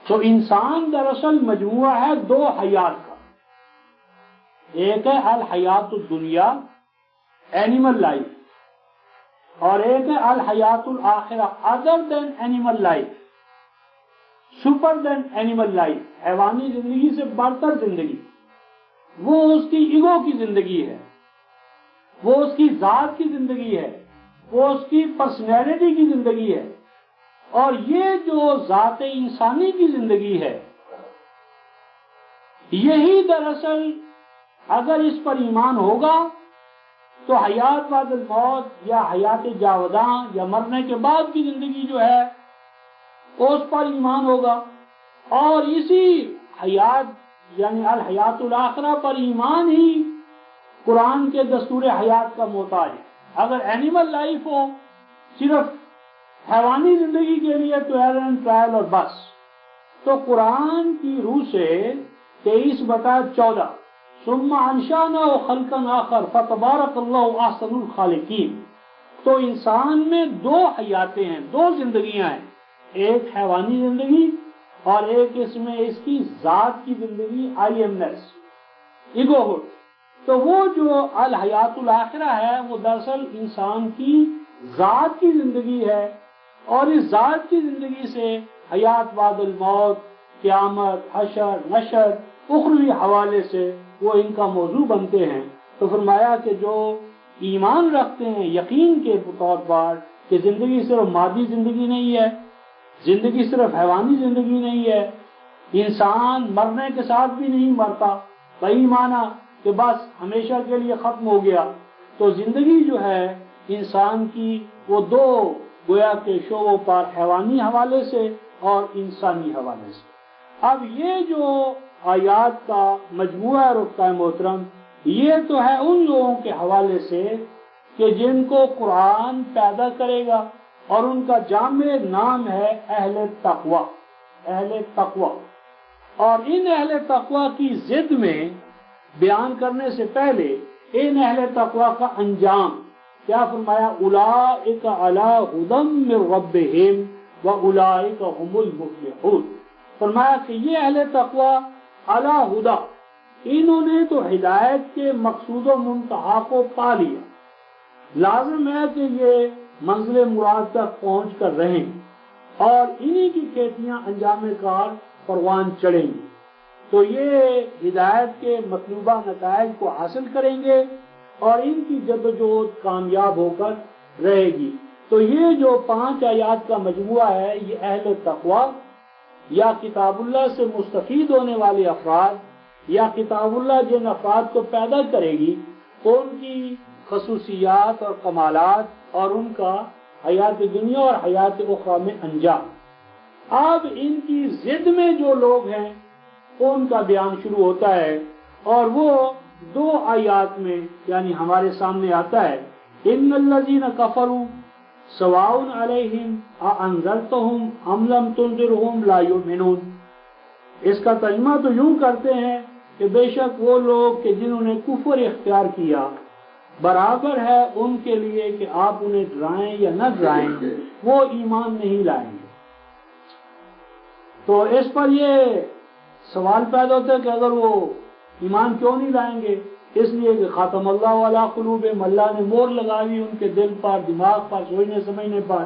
تو انسان دراصل مجموعہ ہے دو حیات کا، ایک ہے الحیات الدنیا اینیمل لائف، اور ایک ہے الحیات الآخرہ ادر دین اینیمل لائف، سپر دین اینیمل لائف، حیوانی زندگی سے بڑھ کر زندگی۔ وہ اس کی ایگو کی زندگی ہے، وہ اس کی ذات کی زندگی ہے، وہ اس کی پرسنالٹی کی زندگی ہے۔ اور یہ جو ذات انسانی کی زندگی ہے، یہی دراصل اگر اس پر ایمان ہوگا تو حیات بعد الموت یا حیات جاوداں یا مرنے کے بعد کی زندگی جو ہے اس پر ایمان ہوگا، اور اسی حیات یعنی الحیات الاخرہ پر ایمان ہی قرآن کے دستور حیات کا محتاج ہے۔ اگر اینیمل لائف ہو صرف حیوانی زندگی کے لیے تو ایرن ٹرائل اور بس، تو قرآن کی روح سے 23/14 ثم انشأناه خلقا آخر فتبارک اللہ احسن الخالقین، تو انسان میں دو حیاتیں ہیں، دو زندگیاں ہیں، ایک حیوانی زندگی اور ایک اس میں اس کی ذات کی زندگی، آئی ایمنس، ایگو ہوڈ۔ تو وہ جو الحیات الاخرہ ہے وہ دراصل انسان کی ذات کی زندگی ہے، اور اس ذات کی زندگی سے حیات بعد الموت، قیامت، حشر، نشر، اخروی حوالے سے وہ ان کا موضوع بنتے ہیں۔ تو فرمایا کہ جو ایمان رکھتے ہیں یقین کے طور پر کہ زندگی صرف مادی زندگی نہیں ہے، زندگی صرف حیوانی زندگی نہیں ہے، انسان مرنے کے ساتھ بھی نہیں مرتا، وہی مانا کہ بس ہمیشہ کے لیے ختم ہو گیا۔ تو زندگی جو ہے انسان کی وہ دو گویا کے شعبوں پر، حیوانی حوالے سے اور انسانی حوالے سے۔ اب یہ جو آیات کا مجموعہ رکھتا ہے محترم، یہ تو ہے ان لوگوں کے حوالے سے کہ جن کو قرآن پیدا کرے گا، اور ان کا جامع نام ہے اہل تقوی، اہل تقوی۔ اور ان اہل تقوی کی ضد میں بیان کرنے سے پہلے ان اہل تقوی کا انجام کیا فرمایا؟ اولئک علی ھدی من ربہم واولئک ھم المفلحون۔ فرمایا کہ یہ اہل تقوی علی ھدی، انہوں نے تو ہدایت کے مقصود و منتہا کو پا لیا، لازم ہے کہ یہ منزل مراد تک پہنچ کر رہیں، اور انہی کی کھیتیاں انجام کار پروان چڑھیں گی، تو یہ ہدایت کے مطلوبہ نتائج کو حاصل کریں گے اور ان کی جدوجہد کامیاب ہو کر رہے گی۔ تو یہ جو 5 آیات کا مجموعہ ہے، یہ اہل تقوی یا کتاب اللہ سے مستفید ہونے والے افراد، یا کتاب اللہ جن افراد کو پیدا کرے گی ان کی خصوصیات اور کمالات اور ان کا حیات دنیا اور حیات اخرى میں انجام۔ اب ان کی ضد میں جو لوگ ہیں ان کا بیان شروع ہوتا ہے، اور وہ 2 آیات میں یعنی ہمارے سامنے آتا ہے، ان الذین کفروا سواء علیہم اانذرتہم ام لم تنذرہم لا یؤمنون۔ اس کا ترجمہ تو یوں کرتے ہیں کہ بے شک وہ لوگ کہ جنہوں نے کفر اختیار کیا، برابر ہے ان کے لیے کہ آپ انہیں ڈرائیں یا نہ ڈرائیں، وہ ایمان نہیں لائیں گے۔ تو اس پر یہ سوال پیدا ہوتا ہے کہ اگر وہ ایمان کیوں نہیں لائیں گے؟ اس لیے کہ خاتم اللہ علی قلوبہم، اللہ نے مہر لگا دی ان کے دل پر، دماغ پر، سوچنے سمجھنے پر۔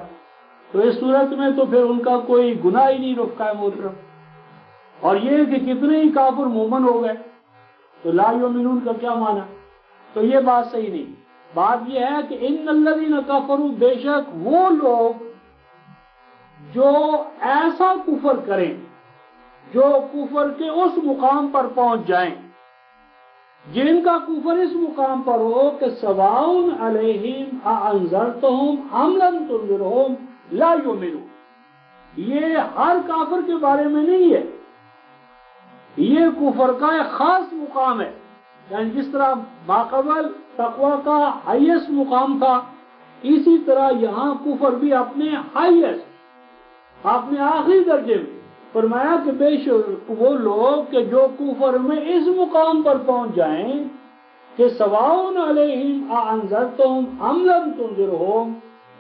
تو اس صورت میں تو پھر ان کا کوئی گناہ ہی نہیں رکھا ہے محترم۔ اور یہ کہ کتنے ہی کافر مومن ہو گئے، تو لا یؤمنون کا کیا معنی؟ تو یہ بات صحیح نہیں۔ بات یہ ہے کہ ان الذین کفروا، بے شک وہ لوگ جو ایسا کفر کریں، جو کفر کے اس مقام پر پہنچ جائیں، جن کا کفر اس مقام پر ہو کہ سواء علیہم اانذرتہم ام لم تنذرہم لا یؤمنون۔ یہ ہر کافر کے بارے میں نہیں ہے، یہ کفر کا ایک خاص مقام ہے، یعنی جس طرح ماقبل تقوی کا ہائیسٹ مقام تھا، اسی طرح یہاں کفر بھی اپنے ہائیسٹ، اپنے آخری درجے میں۔ فرمایا کہ بے شک وہ لوگ کہ جو کفر میں اس مقام پر پہنچ جائیں کہ سواء علیہم اانذرتہم ام لم تنذرہم،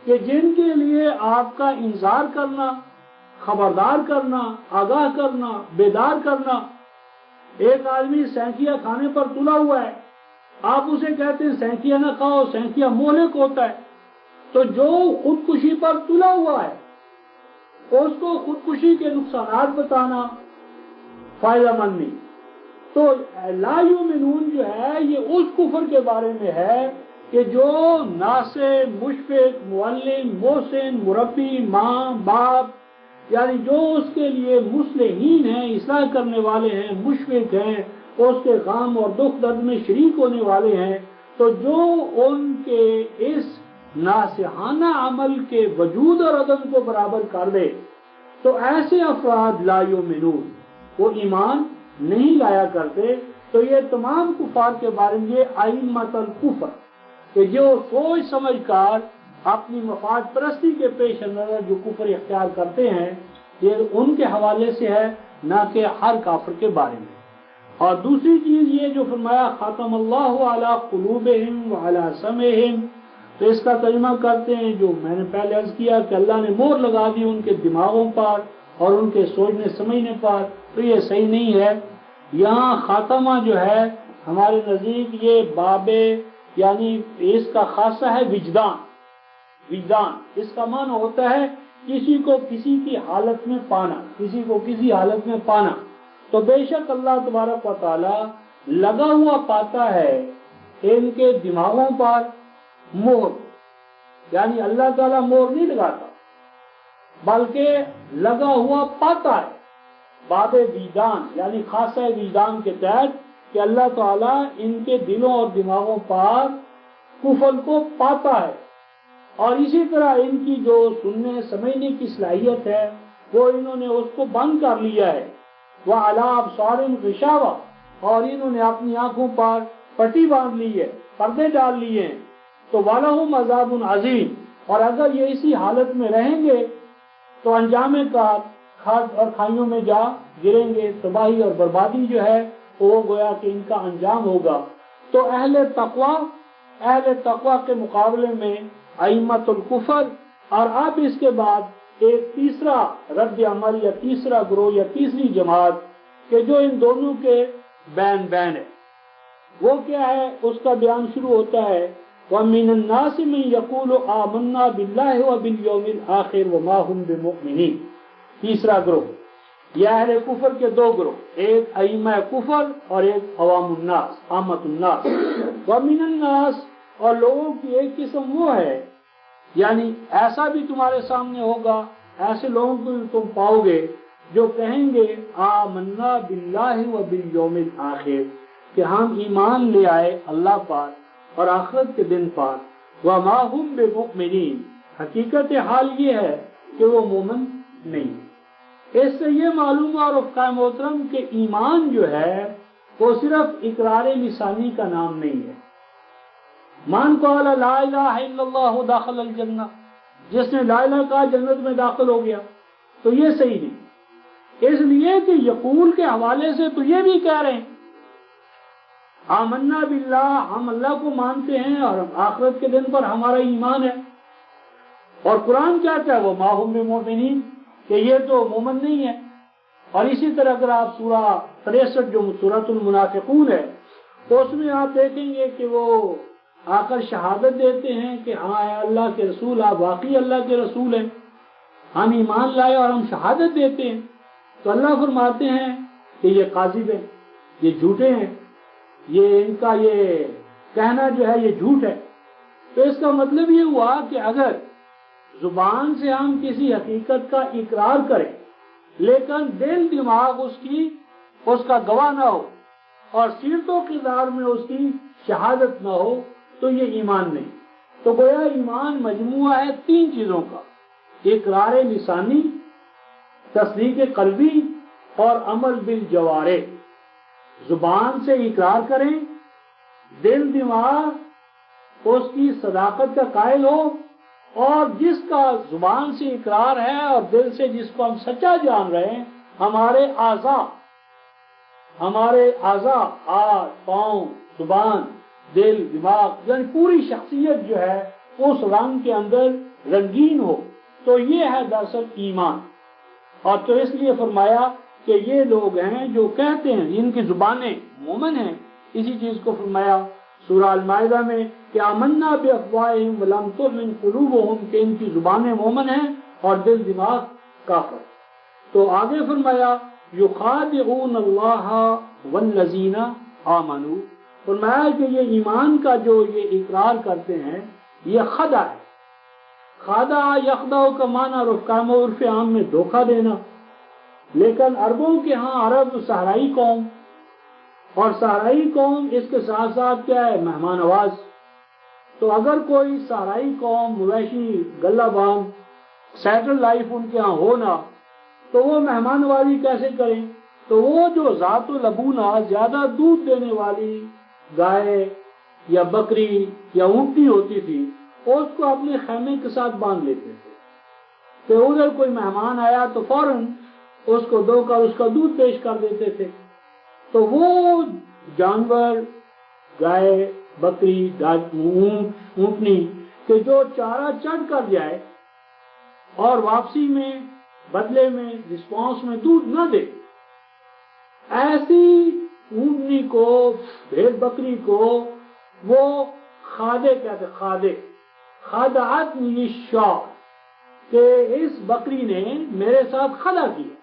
کہ جن کے لیے آپ کا انذار کرنا خبردار کرنا، آگاہ کرنا، بیدار کرنا۔ ایک آدمی سینکیا کھانے پر تلا ہوا ہے، آپ اسے کہتے ہیں سینکیا نہ کھاؤ، سینکیا مہلک ہوتا ہے، تو جو خودکشی پر تلا ہوا ہے اس کو خودکشی کے نقصانات بتانا فائدہ مند نہیں۔ تو لا یؤمنون جو ہے یہ اس کفر کے بارے میں ہے کہ جو ناصح، مشفق، معلم، محسن، مربی، ماں باپ، یعنی جو اس کے لیے مصلحین ہیں، اصلاح کرنے والے ہیں، مشفق ہیں، اس کے غم اور دکھ درد میں شریک ہونے والے ہیں، تو جو ان کے اس ناصحانہ عمل کے وجود اور عدم کو برابر کر دے تو ایسے افراد لا یؤمنون، وہ ایمان نہیں لایا کرتے۔ تو یہ تمام کفار کے بارے میں یہ ائمۃ الکفر کہ جو سوچ سمجھ کر اپنی مفاد پرستی کے پیش نظر جو کفر اختیار کرتے ہیں، یہ ان کے حوالے سے ہے، نہ کہ ہر کافر کے بارے میں۔ اور دوسری چیز یہ جو فرمایا ختم اللہ علی قلوبہم وعلی سمعہم، تو اس کا ترجمہ کرتے ہیں جو میں نے پہلے عرض کیا کہ اللہ نے مہر لگا دی ان کے دماغوں پر اور ان کے سوچنے سمجھنے پر، تو یہ صحیح نہیں ہے۔ یہاں خاتمہ جو ہے ہمارے نزدیک یہ باب یعنی اس کا خاصہ ہے وجدان۔ وجدان اس کا معنی ہوتا ہے کسی کو کسی کی حالت میں پانا، کسی کو کسی حالت میں پانا۔ تو بے شک اللہ تبارک و تعالی لگا ہوا پاتا ہے ان کے دماغوں پر مہر، یعنی اللہ تعالیٰ مہر نہیں لگاتا بلکہ لگا ہوا پاتا ہے۔ باب وجدان یعنی خاصہ وجدان کے تحت کہ اللہ تعالیٰ ان کے دلوں اور دماغوں پر کفر کو پاتا ہے، اور اسی طرح ان کی جو سننے سمجھنے کی صلاحیت ہے وہ انہوں نے اس کو بند کر لیا ہے۔ وَعَلَىٰ أَبْصَارِهِمْ غِشَاوَةٌ، اور انہوں نے اپنی آنکھوں پر پٹی باندھ لی ہے، پردے ڈال لیے ہیں۔ تو وَلَهُمْ عَذَابٌ عَظِيمٌ، اور اگر یہ اسی حالت میں رہیں گے تو انجام کار کھاد اور کھائیوں میں جا گریں گے، تباہی اور بربادی جو ہے وہ گویا کہ ان کا انجام ہوگا۔ تو اہل تقوی کے مقابلے میں ائمۃ الکفر، اور اب اس کے بعد ایک تیسرا رد عمل یا تیسرا گروہ یا تیسری جماعت کہ جو ان دونوں کے بین ہے، وہ کیا ہے؟ اس کا بیان شروع ہوتا ہے وَمِنَ النَّاسِ مَن يَقُولُ آمَنَّا بِاللَّهِ وَبِالْيَوْمِ الْآخِرِ وَمَا هُمْ بِمُؤْمِنِينَ۔ تیسرا گروہ، یہ اہل کفر کے دو گروہ، ایک ائمہ کفر اور ایک عوام الناس، عامت الناس۔ وَمِنَ النَّاسِ، اور لوگوں کی ایک قسم وہ ہے، یعنی ایسا بھی تمہارے سامنے ہوگا، ایسے لوگوں کو تم پاؤ گے جو کہیں گے آمنا باللہ وبالیوم الآخر، کہ ہم ایمان لے آئے اللہ پر اور آخرت کے دن پر۔ وما ہم بمؤمنین، حقیقت حال یہ ہے کہ وہ مومن نہیں۔ اس سے یہ معلوم اور رفقہ محترم کہ ایمان جو ہے وہ صرف اقرار لسانی کا نام نہیں ہے۔ من قال لا الہ الا اللہ داخل الجنہ، جس نے لا الہ کہا جنت میں داخل ہو گیا، تو یہ صحیح نہیں۔ اس لیے کہ یقول کے حوالے سے تو یہ بھی کہہ رہے ہیں آمنا باللہ، ہم اللہ کو مانتے ہیں اور آخرت کے دن پر ہمارا ایمان ہے، اور قرآن کہتا ہے وہ ما ہم بمؤمنین، کہ یہ تو مومن نہیں ہے۔ اور اسی طرح اگر آپ سورہ 63 جو سورۃ المنافقون ہے اس میں آپ دیکھیں گے کہ وہ آ کر شہادت دیتے ہیں کہ ہاں اے اللہ کے رسول، آپ واقعی اللہ کے رسول ہیں، ہم ایمان لائے اور ہم شہادت دیتے ہیں۔ تو اللہ فرماتے ہیں کہ یہ کاذب ہیں، یہ جھوٹے ہیں، یہ ان کا یہ کہنا جو ہے یہ جھوٹ ہے۔ تو اس کا مطلب یہ ہوا کہ اگر زبان سے ہم کسی حقیقت کا اقرار کریں لیکن دل دماغ اس کا گواہ نہ ہو اور سیرت و کردار میں اس کی شہادت نہ ہو تو یہ ایمان نہیں۔ تو گویا ایمان مجموعہ ہے تین چیزوں کا، اقرار لسانی، تصدیق قلبی اور عمل بالجوارح۔ زبان سے اقرار کریں، دل دماغ اس کی صداقت کا قائل ہو، اور جس کا زبان سے اقرار ہے اور دل سے جس کو ہم سچا جان رہے ہیں، ہمارے اعضاء، ہاتھ، پاؤں، زبان، دل، دماغ، یعنی پوری شخصیت جو ہے اس رنگ کے اندر رنگین ہو، تو یہ ہے دراصل ایمان۔ اور تو اس لیے فرمایا کہ یہ لوگ ہیں جو کہتے ہیں، ان کی زبانیں مومن ہیں. اسی چیز کو فرمایا سورہ المائدہ میں کہ آمنا بافواہہم ولم تؤمن قلوبہم، کہ ان کی زبانیں مومن ہیں اور دل دماغ کافر. تو آگے فرمایا یخادعون اللہ والذین آمنوا، فرمایا کہ یہ ایمان کا جو یہ اقرار کرتے ہیں یہ خدع ہے. خادع یخدع کا معنی رفقام و عرف عام میں دھوکہ دینا، لیکن عربوں کے ہاں عرب صحرائی قوم، اور صحرائی قوم اس کے ساتھ ساتھ کیا ہے، مہمان نواز. تو اگر کوئی صحرائی قوم مویشی گلہ بان سیٹل لائف ان کے ہاں ہونا تو وہ مہمان نوازی کیسے کریں؟ تو وہ جو ذات و لبونہ زیادہ دودھ دینے والی گائے یا بکری یا اونٹنی ہوتی تھی اس کو اپنے خیمے کے ساتھ باندھ لیتے تھے کہ ادھر کوئی مہمان آیا تو فوراً اس کو دھو کر اس کا دودھ پیش کر دیتے تھے. تو وہ جانور گائے بکری اونٹنی کہ جو چارہ چڑھ کر جائے اور واپسی میں بدلے میں رسپانس میں دودھ نہ دے، ایسی اونٹنی کو بھیڑ بکری کو وہ خادے کہتے، خادے خادعتنی الشاہ، کہ اس بکری نے میرے ساتھ خدا کیا،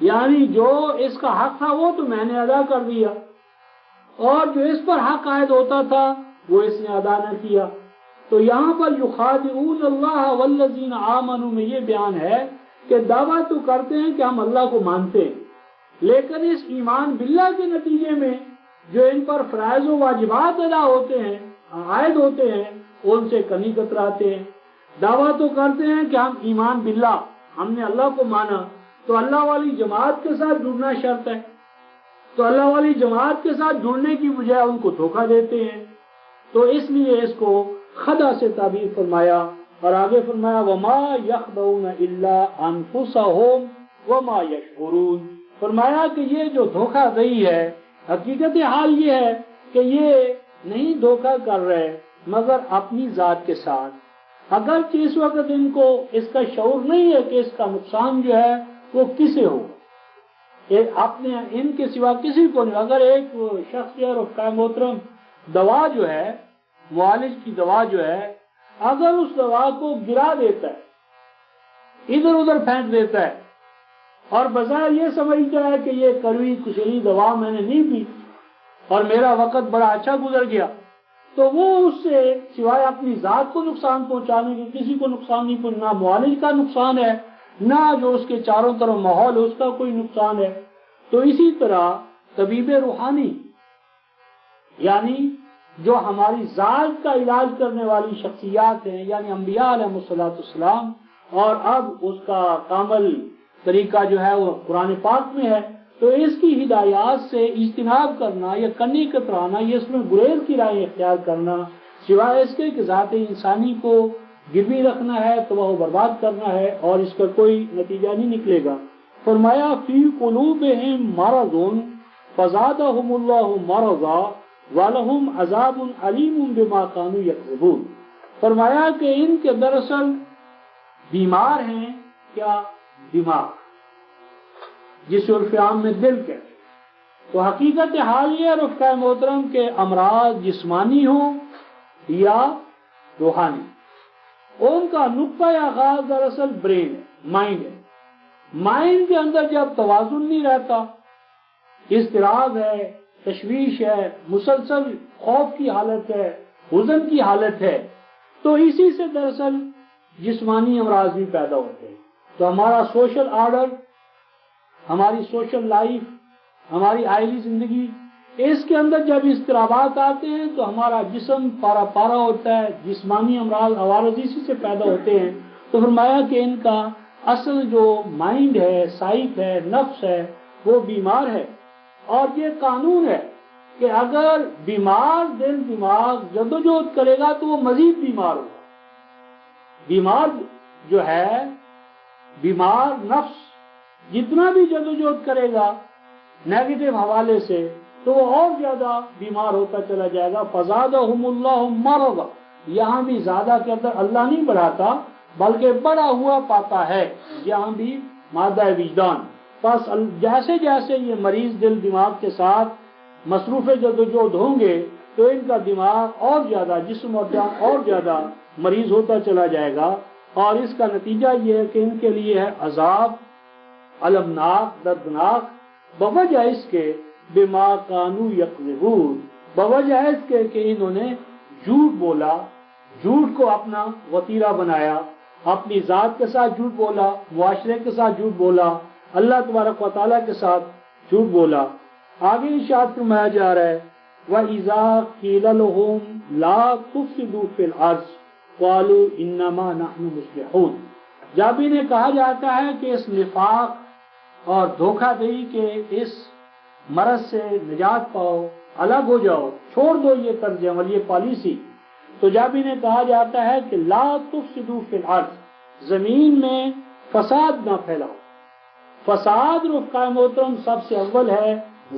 یعنی جو اس کا حق تھا وہ تو میں نے ادا کر دیا اور جو اس پر حق عائد ہوتا تھا وہ اس نے ادا نہ کیا. تو یہاں پر یخادعون اللہ والذین آمنوا میں یہ بیان ہے کہ دعویٰ تو کرتے ہیں کہ ہم اللہ کو مانتے ہیں، لیکن اس ایمان باللہ کے نتیجے میں جو ان پر فرائض و واجبات ادا ہوتے ہیں عائد ہوتے ہیں ان سے کمی کتراتے ہیں. دعویٰ تو کرتے ہیں کہ ہم ایمان باللہ، ہم نے اللہ کو مانا، تو اللہ والی جماعت کے ساتھ جڑنا شرط ہے، تو اللہ والی جماعت کے ساتھ جڑنے کی بجائے ان کو دھوکہ دیتے ہیں. تو اس لیے اس کو خدا سے تعبیر فرمایا اور آگے فرمایا وما یخدعون الا انفسہم وما یشعرون، فرمایا کہ یہ جو دھوکہ دہی ہے حقیقت حال یہ ہے کہ یہ نہیں دھوکہ کر رہے مگر اپنی ذات کے ساتھ، اگرچہ اس وقت ان کو اس کا شعور نہیں ہے کہ اس کا نقصان جو ہے وہ کسے ہوگا، اپنے ان کے سوا کسی کو نہیں. اگر ایک شخص جو ہے رفقائے محترم دوا جو ہے، معالج کی دوا جو ہے، اگر اس دوا کو گرا دیتا ہے ادھر ادھر پھینک دیتا ہے اور بظاہر یہ سمجھتا ہے کہ یہ کڑوی کچلی دوا میں نے نہیں پی اور میرا وقت بڑا اچھا گزر گیا، تو وہ اس سے سوائے اپنی ذات کو نقصان پہنچانے کے کسی کو نقصان نہیں پہنچنا، معالج کا نقصان ہے نہ جو اس کے چاروں طرف ماحول ہے اس کا کوئی نقصان ہے. تو اسی طرح طبیب روحانی یعنی جو ہماری ذات کا علاج کرنے والی شخصیات ہیں یعنی انبیاء علیہ السلام، اور اب اس کا کامل طریقہ جو ہے وہ قرآن پاک میں ہے، تو اس کی ہدایات سے اجتناب کرنا یا کنی کترانا، یہ اس میں گریز کی رائے اختیار کرنا، سوائے اس کے کہ ذات انسانی کو گروی رکھنا ہے تو وہ برباد کرنا ہے اور اس کا کوئی نتیجہ نہیں نکلے گا. فرمایا فی قلوبہم مرض فزادہم اللہ مرضا وَلَهُمْ عَذَابٌ عَلِيمٌ بِمَا كَانُوا يَكْذِبُونَ، فرمایا کہ ان کے دراصل بیمار ہیں، کیا دماغ جس عرف عام میں دل کہتے ہیں. تو حقیقت حال یہ رفقائے محترم کے امراض جسمانی ہوں یا روحانی، ان کا نقطۂ آغاز دراصل برین ہے، مائنڈ ہے. مائنڈ کے اندر جب توازن نہیں رہتا، اضطراب ہے، تشویش ہے، مسلسل خوف کی حالت ہے، حزن کی حالت ہے، تو اسی سے دراصل جسمانی امراض بھی پیدا ہوتے ہیں. تو ہمارا سوشل آرڈر، ہماری سوشل لائف، ہماری آئلی زندگی، اس کے اندر جب اضطرابات آتے ہیں تو ہمارا جسم پارا پارا ہوتا ہے، جسمانی امراض عوارض اسی سے پیدا ہوتے ہیں. تو فرمایا کہ ان کا اصل جو مائنڈ ہے، سائیک ہے، نفس ہے، وہ بیمار ہے. اور یہ قانون ہے کہ اگر بیمار دل دماغ جدوجہد کرے گا تو وہ مزید بیمار ہوگا. بیمار جو ہے، بیمار نفس جتنا بھی جدوجہد کرے گا نیگیٹو حوالے سے تو وہ اور زیادہ بیمار ہوتا چلا جائے گا. فزادہم اللہ مرضا، یہاں بھی زیادہ کے اندر اللہ نہیں بڑھاتا بلکہ بڑا ہوا پاتا ہے، یہاں بھی مادہ وجدان. بس جیسے جیسے یہ مریض دل دماغ کے ساتھ مصروف جدوجہد ہوں گے تو ان کا دماغ اور زیادہ، جسم اور جان اور زیادہ مریض ہوتا چلا جائے گا، اور اس کا نتیجہ یہ ہے کہ ان کے لیے ہے عذاب المناک، دردناک، بوجہ اس کے بما کانوا یکذبون، بوجہ اس کے کہ انہوں نے جھوٹ بولا، جھوٹ کو اپنا وتیرہ بنایا، اپنی ذات کے ساتھ جھوٹ بولا، معاشرے کے ساتھ جھوٹ بولا، اللہ تبارک و تعالیٰ کے ساتھ جھوٹ بولا. آگے ارشاد فرمایا جا رہا ہے وَإِذَا قِيلَ لَهُمْ لَا تُفْسِدُوا فِي الْأَرْضِ قَالُوا إِنَّمَا نَحْنُ مُصْلِحُونَ. جب انہیں کہا جاتا ہے کہ اس نفاق اور دھوکہ دہی کے اس مرض سے نجات پاؤ، الگ ہو جاؤ، چھوڑ دو یہ طرز عمل، یہ پالیسی، تو جب انہیں کہا جاتا ہے کہ لا تفسدوا فی الارض، زمین میں فساد نہ پھیلاؤ. فساد رفقائے محترم سب سے اول ہے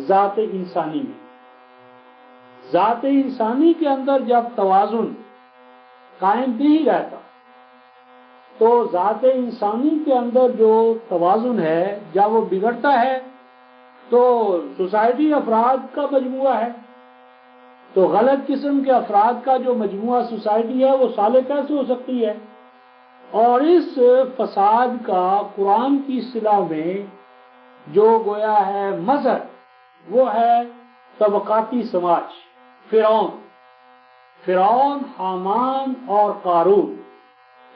ذات انسانی میں. ذات انسانی کے اندر جب توازن قائم نہیں رہتا تو ذات انسانی کے اندر جو توازن ہے جب وہ بگڑتا ہے تو سوسائٹی افراد کا مجموعہ ہے، تو غلط قسم کے افراد کا جو مجموعہ سوسائٹی ہے وہ صالح کیسے ہو سکتی ہے؟ اور اس فساد کا قرآن کی اصطلاح میں جو گویا ہے مظہر وہ ہے طبقاتی سماج. فرعون، حامان اور قارون.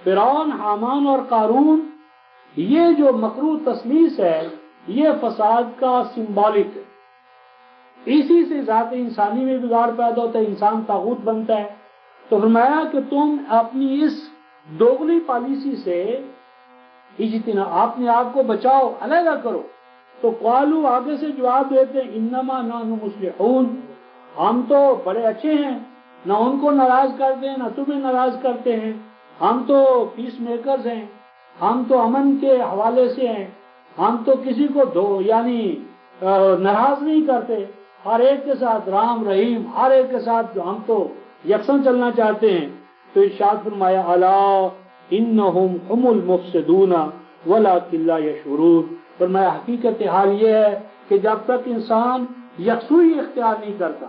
فرعون، حامان اور قارون یہ جو مکروہ تثلیث ہے یہ فساد کا سمبولک ہے. اسی سے ذات انسانی میں بگاڑ پیدا ہوتا ہے، انسان طاغوت بنتا ہے. تو فرمایا کہ تم اپنی اس دوغلی پالیسی سے اپنے آپ کو بچاؤ، علیحدہ کرو. تو قالوا آگے سے جواب دیتے انما نحن مصلحون، ہم تو بڑے اچھے ہیں، نہ ان کو ناراض کرتے ہیں نہ تمہیں ناراض کرتے ہیں، ہم تو پیس میکرز ہیں، ہم تو امن کے حوالے سے ہیں، ہم تو کسی کو ناراض نہیں کرتے، ہر ایک کے ساتھ رام رحیم، ہر ایک کے ساتھ ہم تو یکساں چلنا چاہتے ہیں. تو ارشاد فرمایا الا انہم هم المفسدون ولکن لا یشعرون. فرمایا حقیقت حال یہ ہے کہ جب تک انسان یکسوئی اختیار نہیں کرتا،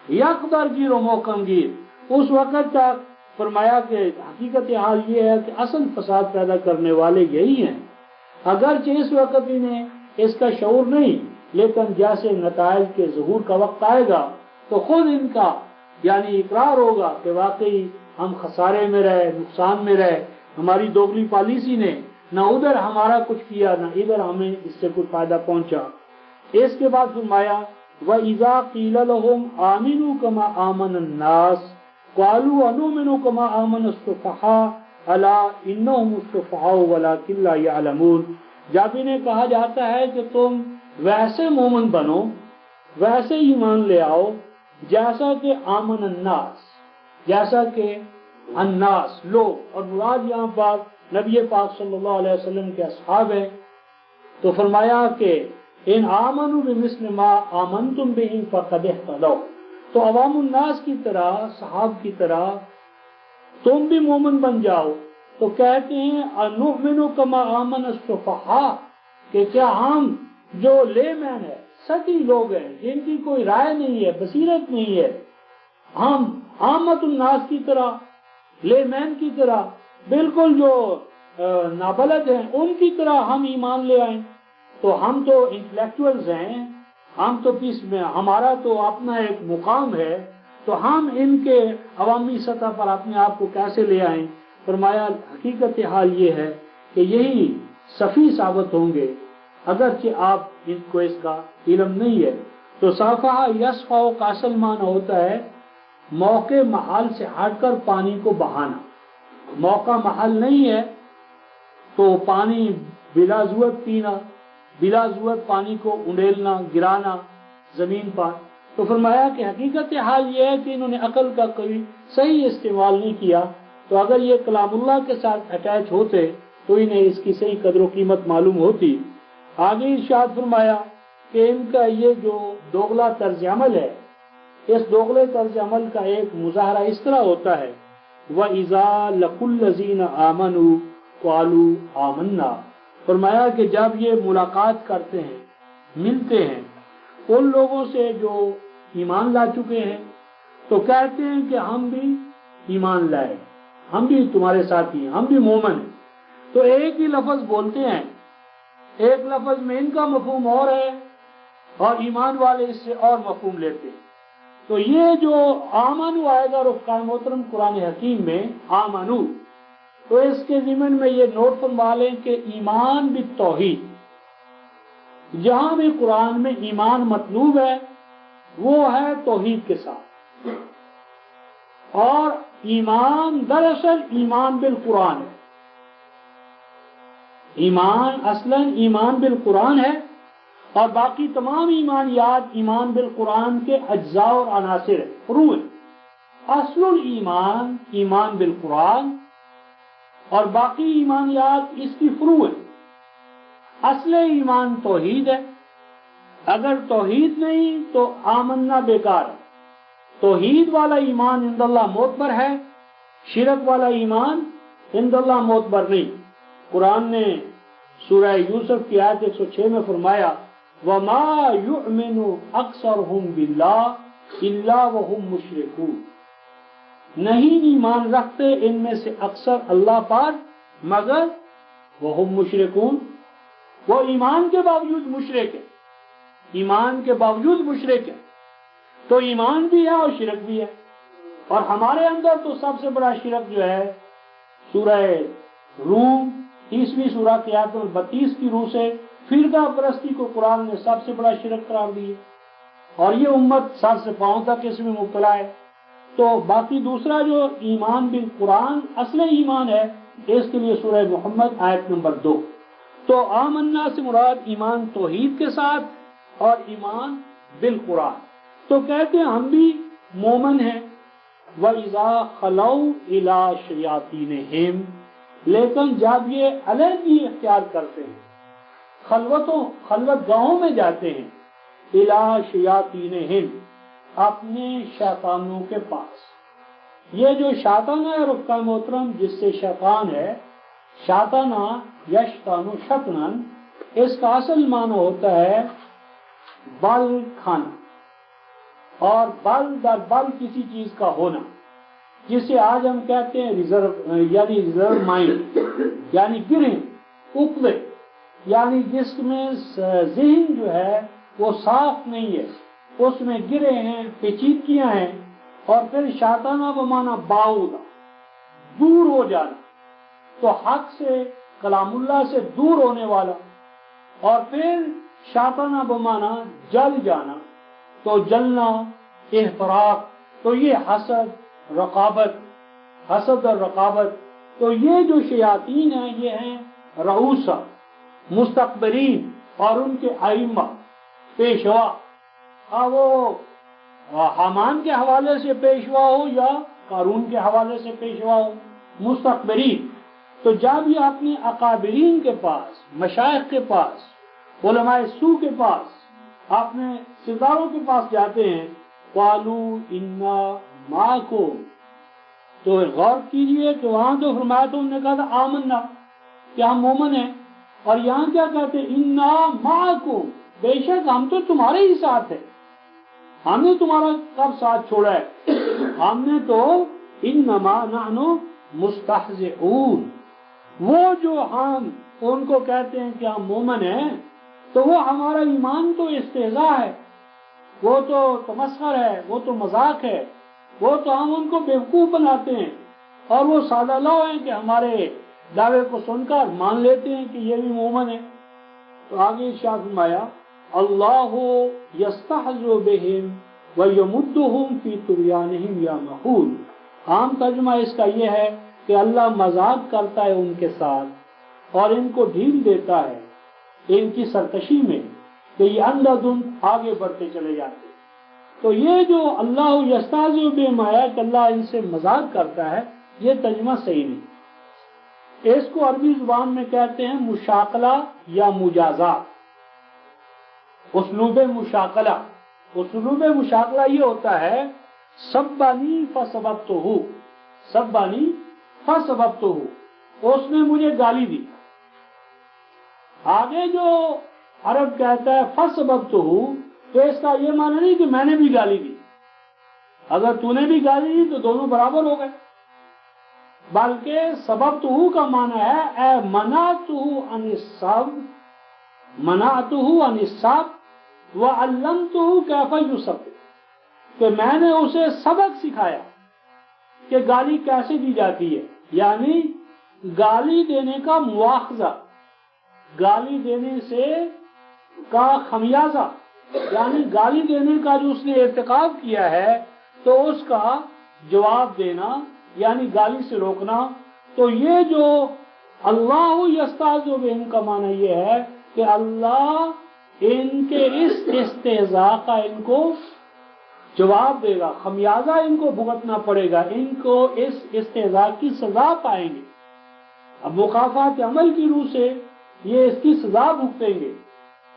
یکدر گیر و محکم گیر، اس وقت تک فرمایا کہ حقیقت حال یہ ہے کہ اصل فساد پیدا کرنے والے یہی ہیں. اگرچہ اس وقت انہیں اس کا شعور نہیں، لیکن جیسے نتائج کے ظہور کا وقت آئے گا تو خود ان کا اقرار ہوگا کہ واقعی ہم خسارے میں رہے، نقصان میں رہے، ہماری دوغلی پالیسی نے نہ ادھر ہمارا کچھ کیا نہ ادھر ہمیں اس سے کچھ فائدہ پہنچا. اس کے بعد فرمایا وَإِذَا قِيلَ لَهُمْ آمِنُوا كَمَا آمَنَ النَّاسُ قَالُوا أَنُؤْمِنُ كَمَا آمَنَ السُّفَهَاءُ أَلَا إِنَّهُمُ السُّفَهَاءُ وَلَكِنْ لَا يَعْلَمُونَ. جب انہیں کہا جاتا ہے کہ تم ویسے مومن بنو، ویسے ایمان لے آؤ جیسا کہ آمن الناس، جیسا کہ الناس لوگ، اور مراد یہاں پر نبی پاک صلی اللہ علیہ وسلم کے اصحاب ہیں. تو فرمایا کہ ان آمنوا بمثل ما آمنتم به فقد اهتدوا. تو عوام الناس کی طرح، صحاب کی طرح تم بھی مومن بن جاؤ. تو کہتے ہیں انؤمن کما آمن السفہاء، کہ کیا ہم جو لے مین ہے، سطحی لوگ ہیں جن کی کوئی رائے نہیں ہے، بصیرت نہیں ہے، ہم عامت الناس کی طرح، لے مین کی طرح، بالکل جو نابلد ہیں ان کی طرح ہم ایمان لے آئیں؟ تو ہم تو انٹلیکچوئلز ہیں، ہم تو ہمارا تو اپنا ایک مقام ہے، تو ہم ان کے عوامی سطح پر اپنے آپ کو کیسے لے آئیں؟ فرمایا حقیقت حال یہ ہے کہ یہی صفی ثابت ہوں گے اگرچہ آپ ان کو اس کا علم نہیں ہے. تو صافہ یصفہ کا اصل معنی ہوتا ہے موقع محل سے ہٹ کر پانی کو بہانا. موقع محل نہیں ہے تو پانی بلا ضرورت پینا، بلا ضرورت پانی کو انڈیلنا، گرانا زمین پر. تو فرمایا کہ حقیقت حال یہ ہے کہ انہوں نے عقل کا کوئی صحیح استعمال نہیں کیا. تو اگر یہ کلام اللہ کے ساتھ اٹیچ ہوتے تو انہیں اس کی صحیح قدر و قیمت معلوم ہوتی. آگے ارشاد فرمایا کہ ان کا یہ جو دوغلا طرز عمل ہے، اس دوغلے طرز عمل کا ایک مظاہرہ اس طرح ہوتا ہے وَإِذَا لَقُوا الَّذِينَ آمَنُوا قَالُوا آمَنَّا. فرمایا کہ جب یہ ملاقات کرتے ہیں، ملتے ہیں ان لوگوں سے جو ایمان لا چکے ہیں، تو کہتے ہیں کہ ہم بھی ایمان لائے، ہم بھی تمہارے ساتھ ہیں، ہم بھی مومن ہیں۔ تو ایک ہی لفظ بولتے ہیں، ایک لفظ میں ان کا مفہوم اور ہے اور ایمان والے اس سے اور مفہوم لیتے ہیں۔ تو یہ جو آمنو آئے گا رفقائے محترم قرآن حکیم میں آمنو، تو اس کے ضمن میں یہ نوٹ فرما لیں کہ ایمان بالتوحید، جہاں بھی قرآن میں ایمان مطلوب ہے وہ ہے توحید کے ساتھ، اور ایمان دراصل ایمان بالقرآن ہے۔ ایمان اصلاً ایمان بالقرآن ہے، اور باقی تمام ایمانیات ایمان بالقرآن کے اجزاء اور عناصر ہیں، فروع ہیں۔ اصل الایمان ایمان بالقرآن، اور باقی ایمانیات اس کی فروع ہیں۔ اصل ایمان توحید ہے، اگر توحید نہیں تو آمنا بیکار ہے۔ توحید والا ایمان عند اللہ معتبر ہے، شرک والا ایمان عند اللہ معتبر نہیں۔ قرآن نے سورہ یوسف کی آیت 106 میں فرمایا وَمَا يُؤْمِنُ أَكْثَرُهُمْ بِاللَّهِ إِلَّا وَهُمْ مُشْرِكُونَ، نہیں ایمان رکھتے ان میں سے اکثر اللہ پر مگر وَهُمْ مُشْرِكُونَ، وہ ایمان کے باوجود مشرک ہے، ایمان کے باوجود مشرک ہے۔ تو ایمان بھی ہے اور شرک بھی ہے، اور ہمارے اندر تو سب سے بڑا شرک جو ہے سورہ روم 30ویں سورہ کی آیت 32 کی روح سے فرقہ پرستی کو قرآن نے سب سے بڑا شرک قرار دی، اور یہ امت سر سے پاؤں تک اس میں مبتلا ہے۔ تو باقی دوسرا جو ایمان بالقرآن اصل ایمان ہے، اس کے لیے سورہ محمد آیت نمبر 2۔ تو آمنا سے مراد ایمان توحید کے ساتھ اور ایمان بالقرآن۔ تو کہتے ہیں ہم بھی مومن ہیں۔ وَإِذَا خَلَوْا إِلَىٰ شَيَاطِینِهِمْ، لیکن جب یہ علیحدگی اختیار کرتے ہیں، خلوت گاہوں میں جاتے ہیں، إِلَىٰ شَيَاطِینِهِمْ، اپنے شیطانوں کے پاس۔ یہ جو شیطان ہے رفقا محترم، جس سے شیطان ہے، شیطانہ یشطان شطنن، اس کا اصل معنی ہوتا ہے بل کھانا، اور بل در بل کسی چیز کا ہونا، جسے آج ہم کہتے ہیں ریزرو مائنڈ، یعنی گرہیں عقدے، یعنی جس میں ذہن جو ہے وہ صاف نہیں ہے، اس میں گرے ہیں، پیچیدگیاں ہیں، اور پھر شیطانہ بمانا باعودہ، دور ہو جانا، تو حق سے کلام اللہ سے دور ہونے والا، اور پھر شیطانہ بمانا جل جانا، تو جلنا احتراق، تو یہ حسد اور رقابت، تو یہ جو شیاطین ہیں یہ ہیں رؤوسا، مستقبرین، اور ان کے ائمہ پیشوا، وہ حامان کے حوالے سے پیشوا ہو یا قارون کے حوالے سے پیشوا ہو، مستقبرین۔ تو جب یہ اپنے اکابرین کے پاس، مشائخ کے پاس، علماء سو کے پاس، اپنے سرداروں کے پاس جاتے ہیں، قالوا انا معکم، تو غور کیجئے کہ وہاں تو فرمایا تو انہوں نے کہا تھا آمنا کہ ہم مومن ہیں، اور یہاں کیا کہتے ہیں انا معکم، بے شک ہم تو تمہارے ہی ساتھ ہیں، ہم نے تمہارا کب ساتھ چھوڑا ہے، ہم نے تو انما نحن مستہزئون، وہ جو ہم ان کو کہتے ہیں کہ ہم مومن ہیں، تو وہ ہمارا ایمان تو استہزاء ہے، وہ تو تمسخر ہے، وہ تو مذاق ہے، وہ تو ہم ان کو بیوقوف بناتے ہیں، اور وہ سادہ لو ہیں کہ ہمارے دعوے کو سن کر مان لیتے ہیں کہ یہ بھی مومن ہے۔ تو آگے ارشاد فرمایا اللہ یستہزئ بہم ویمدہم فی طغیانہم یعمہون، عام ترجمہ اس کا یہ ہے کہ اللہ مذاق کرتا ہے ان کے ساتھ اور ان کو ڈھیل دیتا ہے ان کی سرکشی میں کہ یہ اندھا دھند آگے بڑھتے چلے جاتے۔ تو یہ جو اللہ یستہزئ بہم آیا کہ اللہ ان سے مذاق کرتا ہے، یہ ترجمہ صحیح نہیں۔ اس کو عربی زبان میں کہتے ہیں مشاقلہ یا مجازات، اسلوب مشاقلہ۔ اسلوب مشاقلہ یہ ہوتا ہے سبانی فسببتہ، سبانی فسببتہ، اس نے مجھے گالی دی، آگے جو عرب کہتا ہے فسبقتہ، تو اس کا یہ معنی نہیں کہ میں نے بھی گالی دی، اگر تو نے بھی گالی دی تو دونوں برابر ہو گئے، بلکہ سببتہ کا معنی ہے اے منعتہ عن السب وعلمتہ کیف یسب، کہ میں نے اسے سبق سکھایا کہ گالی کیسے دی جاتی ہے، یعنی گالی دینے کا مواخذہ، گالی دینے سے کا خمیازہ، یعنی گالی دینے کا جو اس نے ارتکاب کیا ہے تو اس کا جواب دینا، یعنی گالی سے روکنا۔ تو یہ جو اللہ یستہزئ بہم کا معنی یہ ہے کہ اللہ ان کے اس استہزاء کا ان کو جواب دے گا، خمیازہ ان کو بھگتنا پڑے گا، ان کو اس استہزاء کی سزا پائیں گے۔ اب مکافات عمل کی روح سے یہ اس کی سزا بھگتیں گے،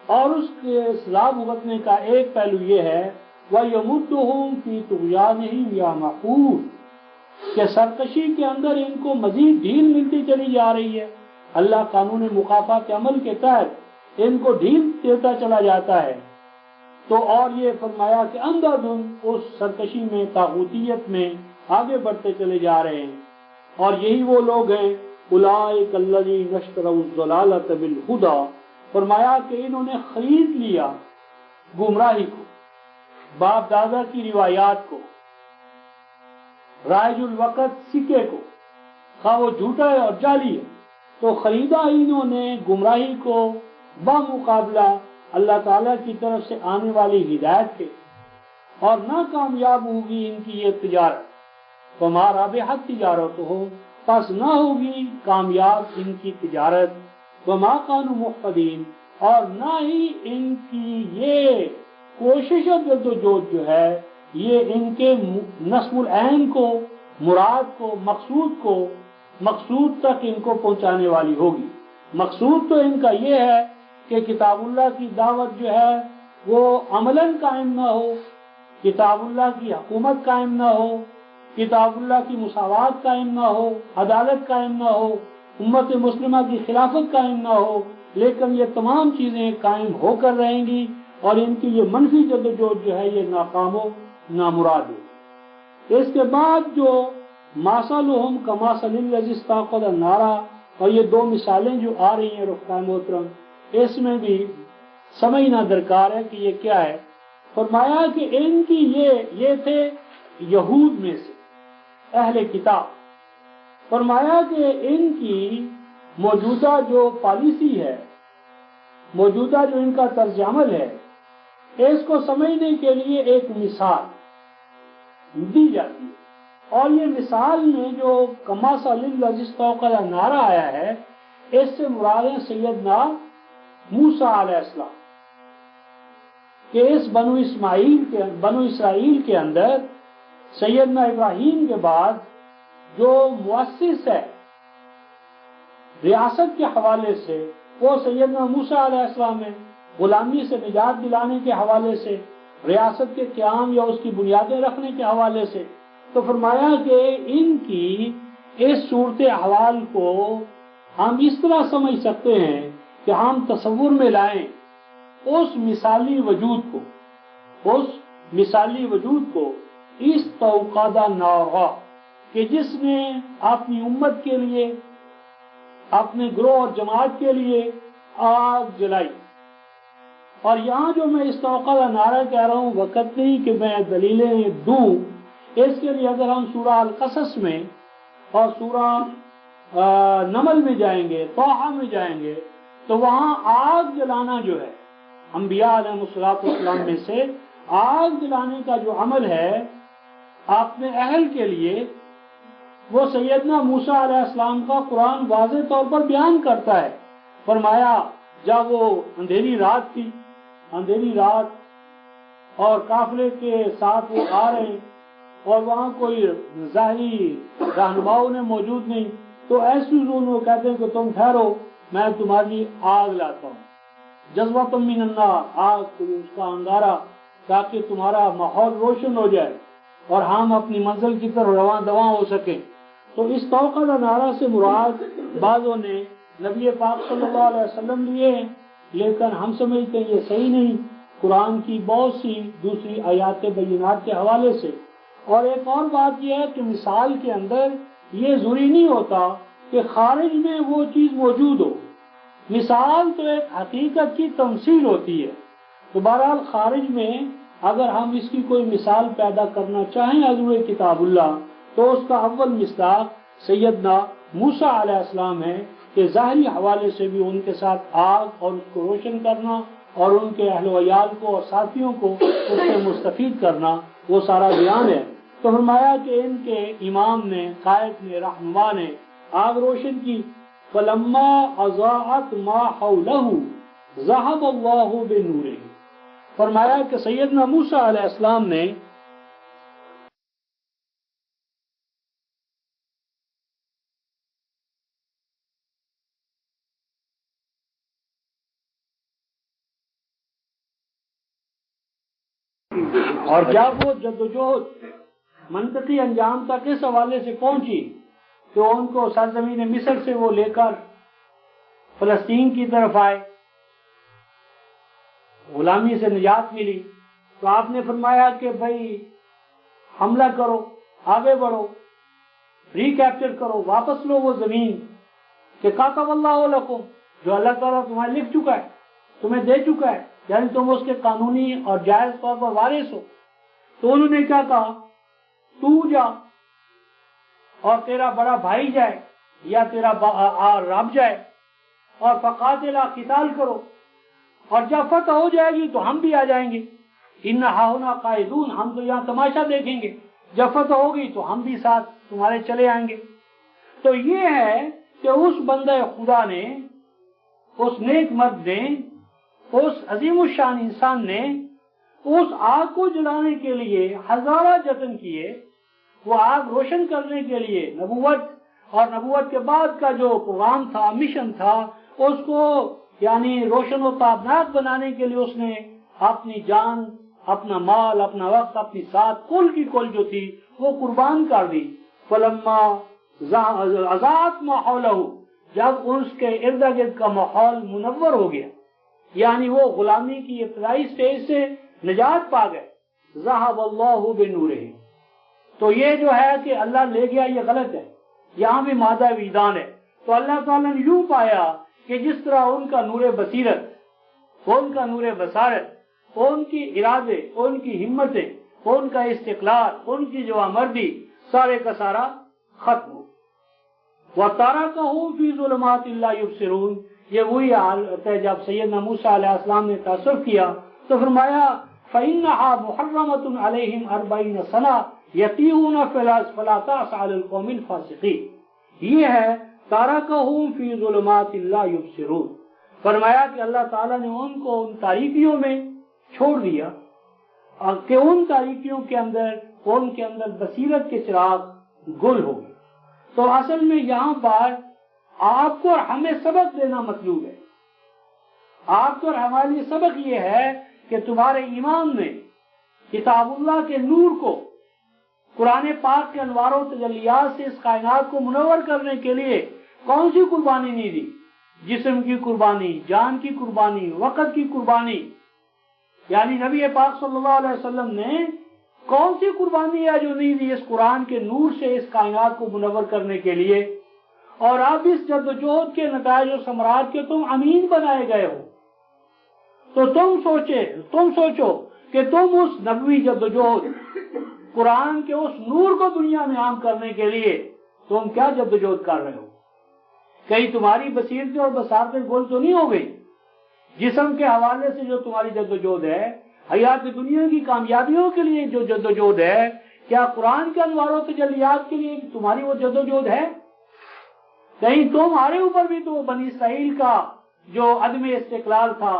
اور اس کے سزا بھگتنے کا ایک پہلو یہ ہے وَيَمُدُّهُمْ فِي طُغْيَانِهِمْ يَعْمَهُونَ، کہ سرکشی کے اندر ان کو مزید ڈھیل ملتی چلی جا رہی ہے۔ اللہ قانون مکافات عمل کے تحت ان کو ڈھیل دیتا چلا جاتا ہے۔ تو اور یہ فرمایا کہ اندھادھند اس سرکشی میں، طاغوتیت میں آگے بڑھتے چلے جا رہے ہیں، اور یہی وہ لوگ ہیں اولئک الذین اشتروا الضلالۃ بالہدی، فرمایا کہ انہوں نے خرید لیا گمراہی کو، باپ دادا کی روایات کو، رائج الوقت سکے کو، خواہ وہ جھوٹا ہے اور جعلی ہے، تو خریدا انہوں نے گمراہی کو بمقابلہ اللہ تعالیٰ کی طرف سے آنے والی ہدایت کے، اور نہ کامیاب ہوگی ان کی یہ تجارت، وما رابحت تجارت ہو، پس نہ ہوگی کامیاب ان کی تجارت، وما كانوا مهتدین، اور نہ ہی ان کی یہ کوشش اور جدوجہد جو ہے یہ ان کے نصب العین کو، مراد کو، مقصود تک ان کو پہنچانے والی ہوگی۔ مقصود تو ان کا یہ ہے کہ کتاب اللہ کی دعوت جو ہے وہ عملاً قائم نہ ہو، کتاب اللہ کی حکومت قائم نہ ہو، کتاب اللہ کی مساوات قائم نہ ہو، عدالت قائم نہ ہو، امت مسلمہ کی خلافت قائم نہ ہو، لیکن یہ تمام چیزیں قائم ہو کر رہیں گی، اور ان کی یہ منفی جدوجہد جو ہے یہ ناکام ہو، نامراد ہو۔ اس کے بعد جو مَثَلُهُمْ كَمَثَلِ الَّذِي اسْتَوْقَدَ نَارًا، اور یہ دو مثالیں جو آ رہی ہیں رفقائے محترم، اس میں بھی سمجھنا درکار ہے کہ یہ کیا ہے۔ فرمایا کہ ان کی یہ تھے یہود میں سے اہل کتاب، فرمایا کہ ان کی موجودہ جو پالیسی ہے، موجودہ جو ان کا طرز عمل ہے، اس کو سمجھنے کے لیے ایک مثال دی جاتی ہے، اور یہ مثال میں جو کمثل الذی استوقد نارا آیا ہے، اس سے مراد ہے سیدنا موسیٰ علیہ السلام، کہ اس بنو اسرائیل کے اندر سیدنا ابراہیم کے بعد جو مؤسس ہے ریاست کے حوالے سے وہ سیدنا موسیٰ علیہ السلام ہے، غلامی سے نجات دلانے کے حوالے سے، ریاست کے قیام یا اس کی بنیادیں رکھنے کے حوالے سے۔ تو فرمایا کہ ان کی اس صورت احوال کو ہم اس طرح سمجھ سکتے ہیں کہ ہم تصور میں لائیں اس مثالی وجود کو استوقد نارا، کہ جس نے اپنی امت کے لیے، اپنے گروہ اور جماعت کے لیے آگ جلائی۔ اور یہاں جو میں استوقد نارا کہہ رہا ہوں، وقت نہیں کہ میں دلیلیں دوں، اس کے لیے اگر ہم سورہ القصص میں اور سورہ نمل میں جائیں گے، طٰہٰ میں جائیں گے، تو وہاں آگ جلانا جو ہے انبیاء علیہ السلام میں سے آگ جلانے کا جو عمل ہے اپنے اہل کے لیے، وہ سیدنا موسیٰ علیہ السلام کا قرآن واضح طور پر بیان کرتا ہے۔ فرمایا جب وہ اندھیری رات تھی، اندھیری رات اور قافلے کے ساتھ وہ آ رہے ہیں، اور وہاں کوئی ظاہری رہنماؤں نے موجود نہیں، تو ایسی وہ کہتے ہیں کہ تم ٹھہرو، میں تمہاری آگ لاتا ہوں، جذبۃ من النار، آگ اس کا انگارہ، تاکہ تمہارا ماحول روشن ہو جائے اور ہم اپنی منزل کی طرف رواں دواں ہو سکیں۔ تو اس توقع نعرہ سے مراد بعضوں نے نبی پاک صلی اللہ علیہ وسلم لیے، لیکن ہم سمجھتے ہیں یہ صحیح نہیں، قرآن کی بہت سی دوسری آیات بینات کے حوالے سے۔ اور ایک اور بات یہ ہے کہ مثال کے اندر یہ ضروری نہیں ہوتا کہ خارج میں وہ چیز موجود ہو، مثال تو ایک حقیقت کی تمثیل ہوتی ہے۔ تو بہرحال خارج میں اگر ہم اس کی کوئی مثال پیدا کرنا چاہیں حضور کتاب اللہ، تو اس کا اول مصداق سیدنا موسیٰ علیہ السلام ہے کہ ظاہری حوالے سے بھی ان کے ساتھ آگ اور اس کو روشن کرنا اور ان کے اہل و عیال کو اور ساتھیوں کو اس سے مستفید کرنا، وہ سارا بیان ہے۔ تو فرمایا کہ ان کے امام نے، قائد نے، رہنما نے آگ روشن کی، فَلَمَّا أَضَاءَتْ مَا حَوْلَهُ ذَهَبَ اللَّهُ بِنُورِهِ۔ فرمایا کہ سیدنا موسیٰ علیہ السلام نے اور جب وہ جدوجہد منطقی انجام تک اس حوالے سے پہنچی کہ ان کو سرزمین مصر سے وہ لے کر فلسطین کی طرف آئے، غلامی سے نجات ملی، تو آپ نے فرمایا کہ بھائی حملہ کرو، آگے بڑھو، ری کیپچر کرو، واپس لو وہ زمین کہ کاتب اللہ لکم، جو اللہ تعالیٰ تمہیں لکھ چکا ہے، تمہیں دے چکا ہے، یعنی تم اس کے قانونی اور جائز طور پر وارث ہو۔ تو انہوں نے کیا کہا، تو جا اور تیرا بڑا بھائی جائے یا تیرا رب جائے اور فقاتلا، قتال کرو، اور جب فتح ہو جائے گی تو ہم بھی آ جائیں گے، ان ہاہنا قائدون، ہم تو یہاں تماشا دیکھیں گے، جب فتح ہوگی تو ہم بھی ساتھ تمہارے چلے آئیں گے۔ تو یہ ہے کہ اس بندہ خدا نے، اس نیک مرد نے، اس عظیم الشان انسان نے اس آگ کو جلانے کے لیے ہزارہ جتن کیے، وہ آگ روشن کرنے کے لیے نبوت اور نبوت کے بعد کا جو پروگرام تھا، مشن تھا، اس کو یعنی روشن و تابناک بنانے کے لیے اس نے اپنی جان، اپنا مال، اپنا وقت، اپنی ساتھ کل کی کل جو تھی وہ قربان کر دی۔ فلما اضاءت ما حولہ، جب اس کے ارد گرد کا ماحول منور ہو گیا، یعنی وہ غلامی کی ابتدائی سٹیج سے نجات پا گئے، ذہب اللہ بنورہ، تو یہ جو ہے کہ اللہ لے گیا، یہ غلط ہے، یہاں بھی مادہ وجدان ہے۔ تو اللہ تعالیٰ نے یوں پایا کہ جس طرح ان کا نور بصیرت، ان کا نور بصارت، ان کی ارادے، ان کی ہمتیں، ان کا استقلال، ان کی جوامردی، سارے کا سارا ختم ہو۔ وَتَرَكَهُمْ فِي ظُلُمَاتٍ لَا يُبْصِرُونَ، یہ وہی حالت ہے جب سیدنا موسیٰ علیہ السلام نے تعصب کیا تو فرمایا فَإِنَّهَا مُحَرَّمَةٌ عَلَيْهِمْ 40 سَنَةً يَتِيهُونَ فَلَا تَعْسَ عَلَى الْقَوْمِ الْفَاسِقِينَ، یہ ہے تَرَكَهُمْ فِي ظُلُمَاتٍ لَا يُبْصِرُونَ، فرمایا کہ اللہ تعالیٰ نے ان کو ان تاریکیوں میں چھوڑ دیا کہ ان تاریکیوں کے اندر بصیرت کے چراغ گل ہو گئے۔ تو اصل میں یہاں پر آپ کو اور ہمیں سبق دینا مطلوب ہے۔ آپ کو اور ہمارے لیے سبق یہ ہے کہ تمہارے ایمان نے کتاب اللہ کے نور کو، قرآن پاک کے انوار و تجلیات سے اس کائنات کو منور کرنے کے لیے کون سی قربانی نہیں دی؟ جسم کی قربانی، جان کی قربانی، وقت کی قربانی، یعنی نبی پاک صلی اللہ علیہ وسلم نے کون سی قربانی ہے جو نہیں دی اس قرآن کے نور سے اس کائنات کو منور کرنے کے لیے؟ اور اب اس جدوجہد کے نتائج و ثمرات کے تم امین بنائے گئے ہو، تو تم سوچو کہ تم اس نبوی جدوجہد، قرآن کے اس نور کو دنیا میں عام کرنے کے لیے تم کیا جدوجہد کر رہے ہو؟ کہیں تمہاری بصیرتیں اور بصارتیں گول تو نہیں ہو گئی؟ جسم کے حوالے سے جو تمہاری جدوجہد ہے، حیات دنیا کی کامیابیوں کے لیے جو جدوجہد ہے، کیا قرآن کے انوار و تجلیات کے لیے تمہاری وہ جدوجہد ہے؟ کہیں تمہارے اوپر بھی تو بنی اسرائیل کا جو عدم استقلال تھا،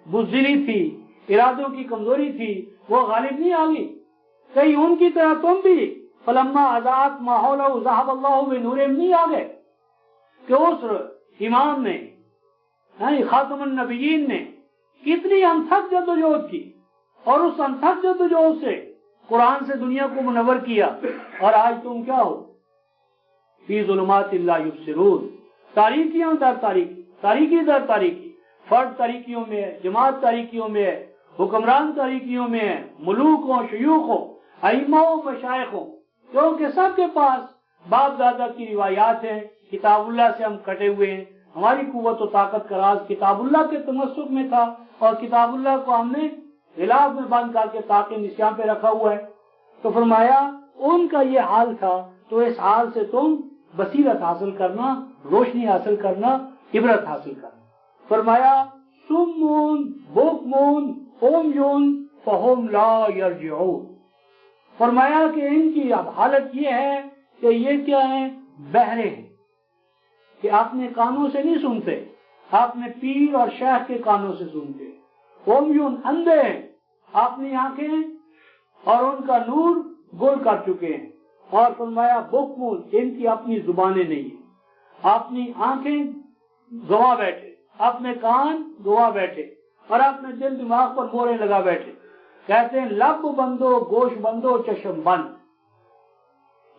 بزدلی تھی، ارادوں کی کمزوری تھی، وہ غالب نہیں آ گئی؟ کہیں ان کی طرح تم بھی فلما اضاءت ما حولہ ذہب اللہ بنورہم نہیں آ گئے کہ اس امام نے، خاتم النبیین نے کتنی انتھک جدوجہد کی اور اس انتھک جدوجہد سے قرآن سے دنیا کو منور کیا، اور آج تم کیا ہو؟ فی ظلمات لا یبصرون، تاریکیاں در تاریکی، تاریکی در تاریکی، فرد تاریکیوں میں ہے، جماعت تاریکیوں میں ہے، حکمران تاریکیوں میں ہے، ملوک ہوں، شیوخ ہوں، ائمہ و مشائخ ہوں، کیونکہ سب کے پاس باپ دادا کی روایات ہیں، کتاب اللہ سے ہم کٹے ہوئے ہیں، ہماری قوت و طاقت کا راز کتاب اللہ کے تمسک میں تھا، اور کتاب اللہ کو ہم نے غلاف میں بند کر کے تاکہ نشان پہ رکھا ہوا ہے۔ تو فرمایا ان کا یہ حال تھا، تو اس حال سے تم بصیرت حاصل کرنا، روشنی حاصل کرنا، عبرت حاصل کرنا۔ فرمایا سمون بکمون عمیون فہم لا یرجعون، فرمایا کہ ان کی اب حالت یہ ہے کہ یہ کیا ہیں؟ بہرے ہیں، کہ اپنے کانوں سے نہیں سنتے، اپنے پیر اور شیخ کے کانوں سے سنتے، عمیون اندھے ہیں، اپنی آنکھیں اور ان کا نور گل کر چکے ہیں، اور فرمایا بکمون، ان کی اپنی زبانیں نہیں ہیں، اپنی آنکھیں گوا بیٹھے، اپنے کان گوا بیٹھے، اور اپنے دل دماغ پر مورے لگا بیٹھے۔ کہتے ہیں لب بندو گوش بندو چشم بند،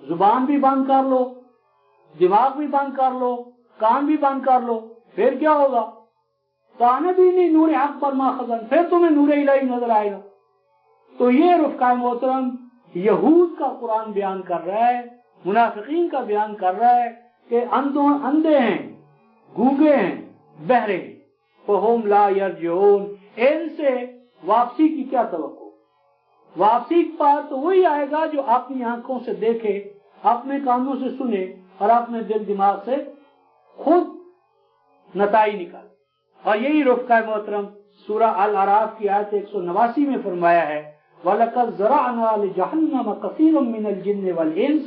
زبان بھی بند کر لو، دماغ بھی بند کر لو، کان بھی بند کر لو، پھر کیا ہوگا؟ کان بھی نہیں نور حق پر ماخذن، پھر تمہیں نور الہی نظر آئے گا۔ تو یہ رفقائے محترم یہود کا قرآن بیان کر رہا ہے، منافقین کا بیان کر رہا ہے کہ اندھے ہیں، گونگے ہیں، بہرے ہیں، فہم لا یرجعون، ان سے واپسی کی کیا توقع؟ واپسی پر تو وہی آئے گا جو اپنی آنکھوں سے دیکھے، اپنے کانوں سے سنے، اور اپنے دل دماغ سے خود نتائج نکالے۔ اور یہی رفقائے محترم سورہ الاعراف کی آیت 189 میں فرمایا ہے وَلَقَدْ ذَرَعْنَا لِجَهَنَّمَ كَثِيرًا مِنَ الْجِنِّ وَالْإِنسِ،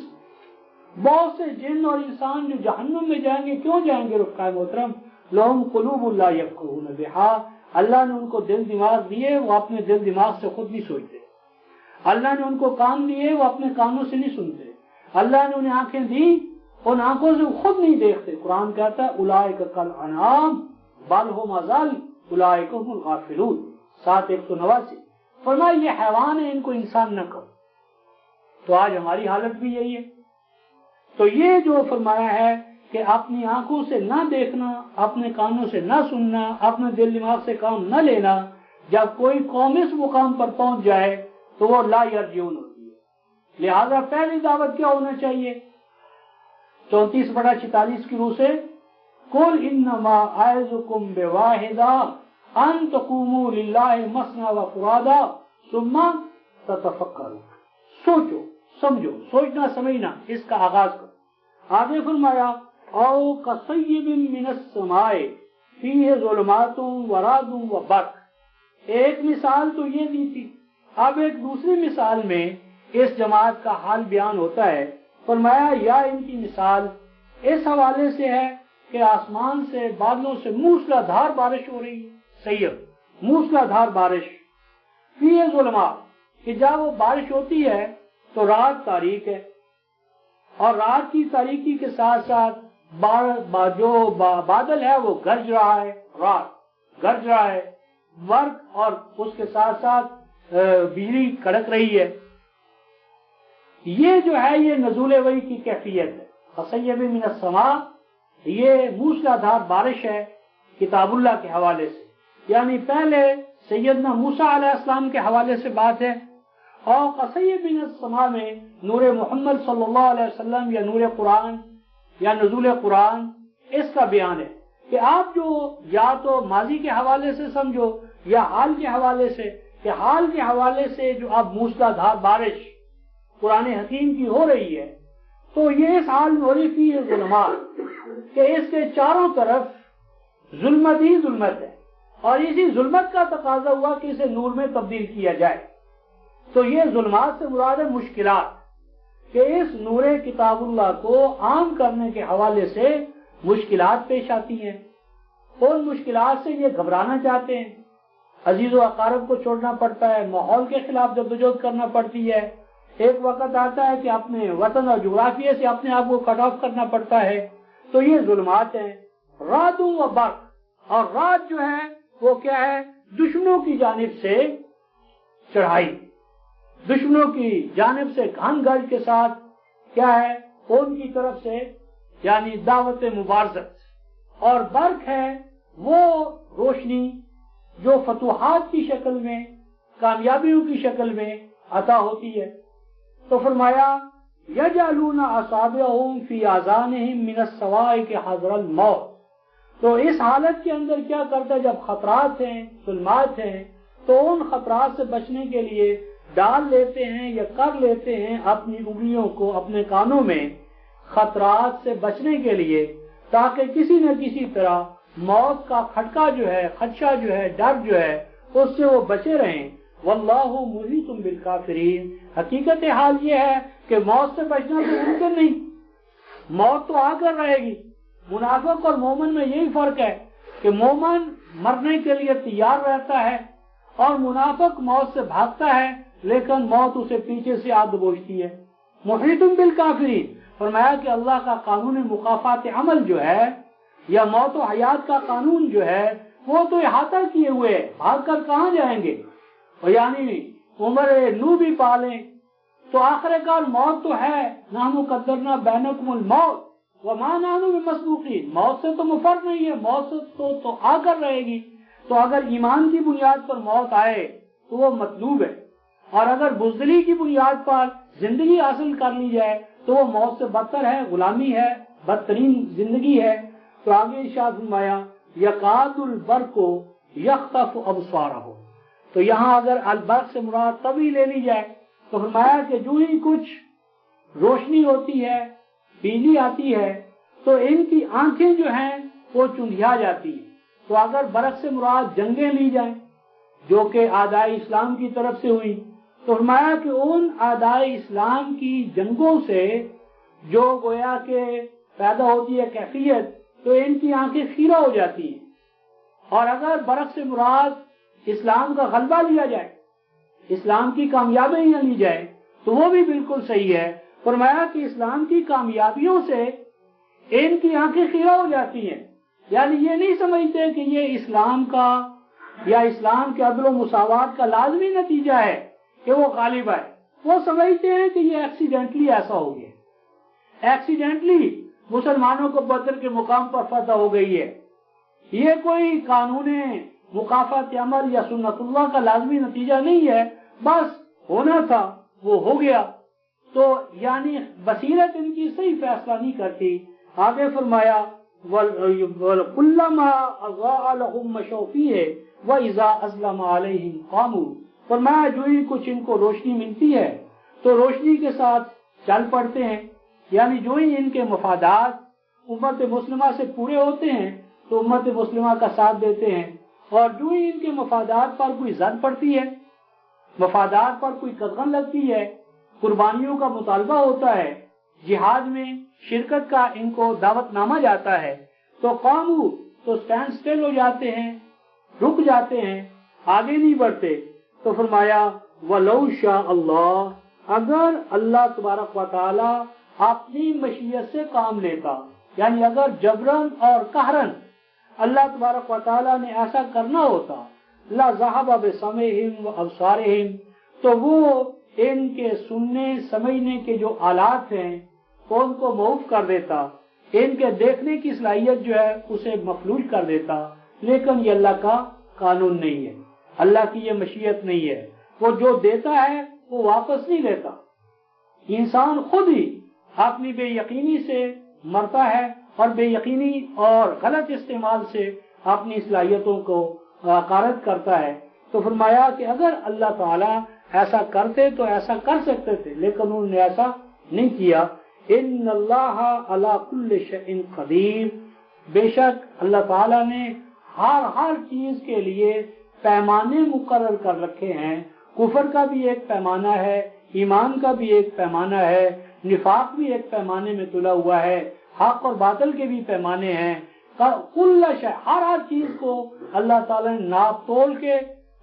بہت سے جن اور انسان جو جہنم میں جائیں گے۔ کیوں جائیں گے رفقائے محترم؟ لَهُمْ قُلُوبٌ لَا يَفْقَهُونَ بِهَا، اللہ نے ان کو دل دماغ دیے، وہ اپنے دل دماغ سے خود نہیں سوچتے۔ اللہ نے ان کو کان دیے، وہ اپنے کانوں سے نہیں سنتے۔ اللہ نے انہیں آنکھیں دی، ان آنکھوں سے خود نہیں دیکھتے۔ قرآن کہتا ہے اولئک کالانعام بل هم اضل اولئک هم الغافلون، 7:189۔ فرمایا یہ حیوان ہے، ان کو انسان نہ کہو۔ تو آج ہماری حالت بھی یہی ہے۔ تو یہ جو فرمایا ہے کہ اپنی آنکھوں سے نہ دیکھنا، اپنے کانوں سے نہ سننا، اپنے دل دماغ سے کام نہ لینا، جب کوئی قوم اس مقام پر پہنچ جائے تو وہ لا یرجعون ہوتی ہے۔ لہذا پہلی دعوت کیا ہونا چاہیے؟ 34/46 کی روح سے قُلْ إِنَّمَا أَعِظُكُمْ بِوَاحِدَةٍ أَن تَقُومُوا لِلَّهِ مَثْنَىٰ وَفُرَادَىٰ ثُمَّ تَتَفَكَّرُوا، سوچو سمجھو، سوچنا سمجھنا اس کا آغاز کرو۔ آگے فرمایا او کصیب من السماء فیہ ظلمات ورعد وبرق، ایک مثال تو یہ دی تھی، اب ایک دوسری مثال میں اس جماعت کا حال بیان ہوتا ہے۔ فرمایا یا ان کی مثال اس حوالے سے ہے کہ آسمان سے بادلوں سے موسلا دھار بارش ہو رہی ہے، سیب موسلا دھار بارش، فیہ ظلمات، کہ جب وہ بارش ہوتی ہے تو رات تاریک ہے، اور رات کی تاریکی کے ساتھ ساتھ جو بادل ہے وہ گرج رہا ہے، رات گرج رہا ہے، برق اور اس کے ساتھ ساتھ بجلی کڑک رہی ہے۔ یہ جو ہے یہ نزول وحی کی کیفیت ہے۔ فصیب من السماء، یہ موسلا دھار بارش ہے کتاب اللہ کے حوالے سے، یعنی پہلے سیدنا موسیٰ علیہ السلام کے حوالے سے بات ہے، اور قصیب من السماء میں نور محمد صلی اللہ علیہ وسلم یا نور قرآن یا نزول قرآن، اس کا بیان ہے کہ آپ جو یا تو ماضی کے حوالے سے سمجھو یا حال کے حوالے سے، کہ حال کے حوالے سے جو اب موسلا دھار بارش قرآن حکیم کی ہو رہی ہے، تو یہ اس حال میں ہو رہی تھی یہ ظلمات، کہ اس کے چاروں طرف ظلمت ہی ظلمت ہے، اور اسی ظلمت کا تقاضا ہوا کہ اسے نور میں تبدیل کیا جائے۔ تو یہ ظلمات سے مراد ہے مشکلات، کہ اس نور کتاب اللہ کو عام کرنے کے حوالے سے مشکلات پیش آتی ہیں، ان مشکلات سے یہ گھبرانا چاہتے ہیں، عزیز و اقارب کو چھوڑنا پڑتا ہے، ماحول کے خلاف جدوجہد کرنا پڑتی ہے، ایک وقت آتا ہے کہ اپنے وطن اور جغرافیے سے اپنے آپ کو کٹ آف کرنا پڑتا ہے۔ تو یہ ظلمات ہیں، رعد و برق، اور رات جو ہے وہ کیا ہے؟ دشمنوں کی جانب سے چڑھائی، دشمنوں کی جانب سے گھن گرج کے ساتھ کیا ہے ان کی طرف سے، یعنی دعوت مبارزت، اور برق ہے وہ روشنی جو فتوحات کی شکل میں، کامیابیوں کی شکل میں عطا ہوتی ہے۔ تو فرمایا یجعلون اصابعهم فی آذانہم من الصواعق حذر الموت، تو اس حالت کے اندر کیا کرتا ہے، جب خطرات ہیں، ظلمات ہیں، تو ان خطرات سے بچنے کے لیے ڈال لیتے ہیں یا کر لیتے ہیں اپنی انگلیوں کو اپنے کانوں میں خطرات سے بچنے کے لیے، تاکہ کسی نہ کسی طرح موت کا کھٹکا جو ہے، خدشہ جو ہے، ڈر جو ہے، اس سے وہ بچے رہیں۔ واللہ محیط بالکافرین، حقیقت حال یہ ہے کہ موت سے بچنا تو ممکن نہیں، موت تو آ کر رہے گی۔ منافق اور مومن میں یہی فرق ہے کہ مومن مرنے کے لیے تیار رہتا ہے اور منافق موت سے بھاگتا ہے، لیکن موت اسے پیچھے سے آ دبوچتی ہے۔ محیط بالکافرین، فرمایا کہ اللہ کا قانون مکافات عمل جو ہے یا موت و حیات کا قانون جو ہے وہ تو احاطہ کیے ہوئے ہے، بھاگ کر کہاں جائیں گے، یعنی عمر نو بھی پالیں تو آخر کار موت تو ہے، نحن قدرنا بینکم الموت وما نحن بمسبوقین، موت سے تو مفر نہیں ہے، موت سے تو آ کر رہے گی۔ تو اگر ایمان کی بنیاد پر موت آئے تو وہ مطلوب ہے، اور اگر بزدلی کی بنیاد پر زندگی حاصل کر لی جائے تو وہ موت سے بدتر ہے، غلامی ہے، بدترین زندگی ہے۔ تو آگے ارشاد فرمایا یکاد البرق یخطف ابصارہ، تو یہاں اگر البرق سے مراد تبھی لے لی جائے تو فرمایا کہ جو ہی کچھ روشنی ہوتی ہے، بجلی آتی ہے، تو ان کی آنکھیں جو ہیں وہ چندھیا جاتی ہیں۔ تو اگر برق سے مراد جنگیں لی جائیں جو کہ اعدائے اسلام کی طرف سے ہوئی، تو فرمایا کہ ان اعدائے اسلام کی جنگوں سے جو گویا کہ پیدا ہوتی ہے کیفیت، تو ان کی آنکھیں خیرہ ہو جاتی ہیں۔ اور اگر برق سے مراد اسلام کا غلبہ لیا جائے، اسلام کی کامیابیاں لی جائے، تو وہ بھی بالکل صحیح ہے۔ فرمایا کہ اسلام کی کامیابیوں سے ان کی آنکھیں خیرہ ہو جاتی ہیں، یعنی یہ نہیں سمجھتے کہ یہ اسلام کا یا اسلام کے عدل و مساوات کا لازمی نتیجہ ہے کہ وہ غالب ہے، وہ سمجھتے ہیں کہ یہ ایکسیڈنٹلی ایسا ہو گیا، ایکسیڈنٹلی مسلمانوں کو بدر کے مقام پر فتح ہو گئی ہے، یہ کوئی قانون مکافات عمل یا سنت اللہ کا لازمی نتیجہ نہیں ہے، بس ہونا تھا وہ ہو گیا۔ تو یعنی بصیرت ان کی صحیح فیصلہ نہیں کرتی۔ آگے فرمایا وَكُلَّمَا أَضَاءَ لَهُم مَّشَوْا فِيهِ وَإِذَا أَظْلَمَ عَلَيْهِمْ قَامُوا، فرمایا جو ہی کچھ ان کو روشنی ملتی ہے تو روشنی کے ساتھ چل پڑتے ہیں، یعنی جو ہی ان کے مفادات امت مسلمہ سے پورے ہوتے ہیں تو امت مسلمہ کا ساتھ دیتے ہیں، اور جو ہی ان کے مفادات پر کوئی زد پڑتی ہے، مفادات پر کوئی قدغن لگتی ہے، قربانیوں کا مطالبہ ہوتا ہے، جہاد میں شرکت کا ان کو دعوت نامہ جاتا ہے، تو قامو، تو سٹینڈ سٹل ہو جاتے ہیں، رک جاتے ہیں، آگے نہیں بڑھتے۔ تو فرمایا وَلَوْ شَاءَ اللَّهُ، اگر اللہ تبارک و تعالی اپنی مشیت سے کام لیتا، یعنی اگر جبرن اور قہرن اللہ تبارک و تعالی نے ایسا کرنا ہوتا، لَذَهَبَ بِسَمْعِهِمْ وَأَبْصَارِهِمْ، تو وہ ان کے سننے سمجھنے کے جو آلات ہیں ان کو معوف کر دیتا، ان کے دیکھنے کی صلاحیت جو ہے اسے مفلوج کر دیتا، لیکن یہ اللہ کا قانون نہیں ہے، اللہ کی یہ مشیت نہیں ہے، وہ جو دیتا ہے وہ واپس نہیں لیتا، انسان خود ہی اپنی بے یقینی سے مرتا ہے اور بے یقینی اور غلط استعمال سے اپنی صلاحیتوں کو غارت کرتا ہے۔ تو فرمایا کہ اگر اللہ تعالی ایسا کرتے تو ایسا کر سکتے تھے، لیکن انہوں نے ایسا نہیں کیا۔ ان اللہ علی کل شیء قدیر، بے شک اللہ تعالی نے ہر چیز کے لیے پیمانے مقرر کر رکھے ہیں، کفر کا بھی ایک پیمانہ ہے، ایمان کا بھی ایک پیمانہ ہے، نفاق بھی ایک پیمانے میں تلا ہوا ہے، حق اور باطل کے بھی پیمانے ہیں، کل شیء، ہر چیز کو اللہ تعالی نے ناپ تول کے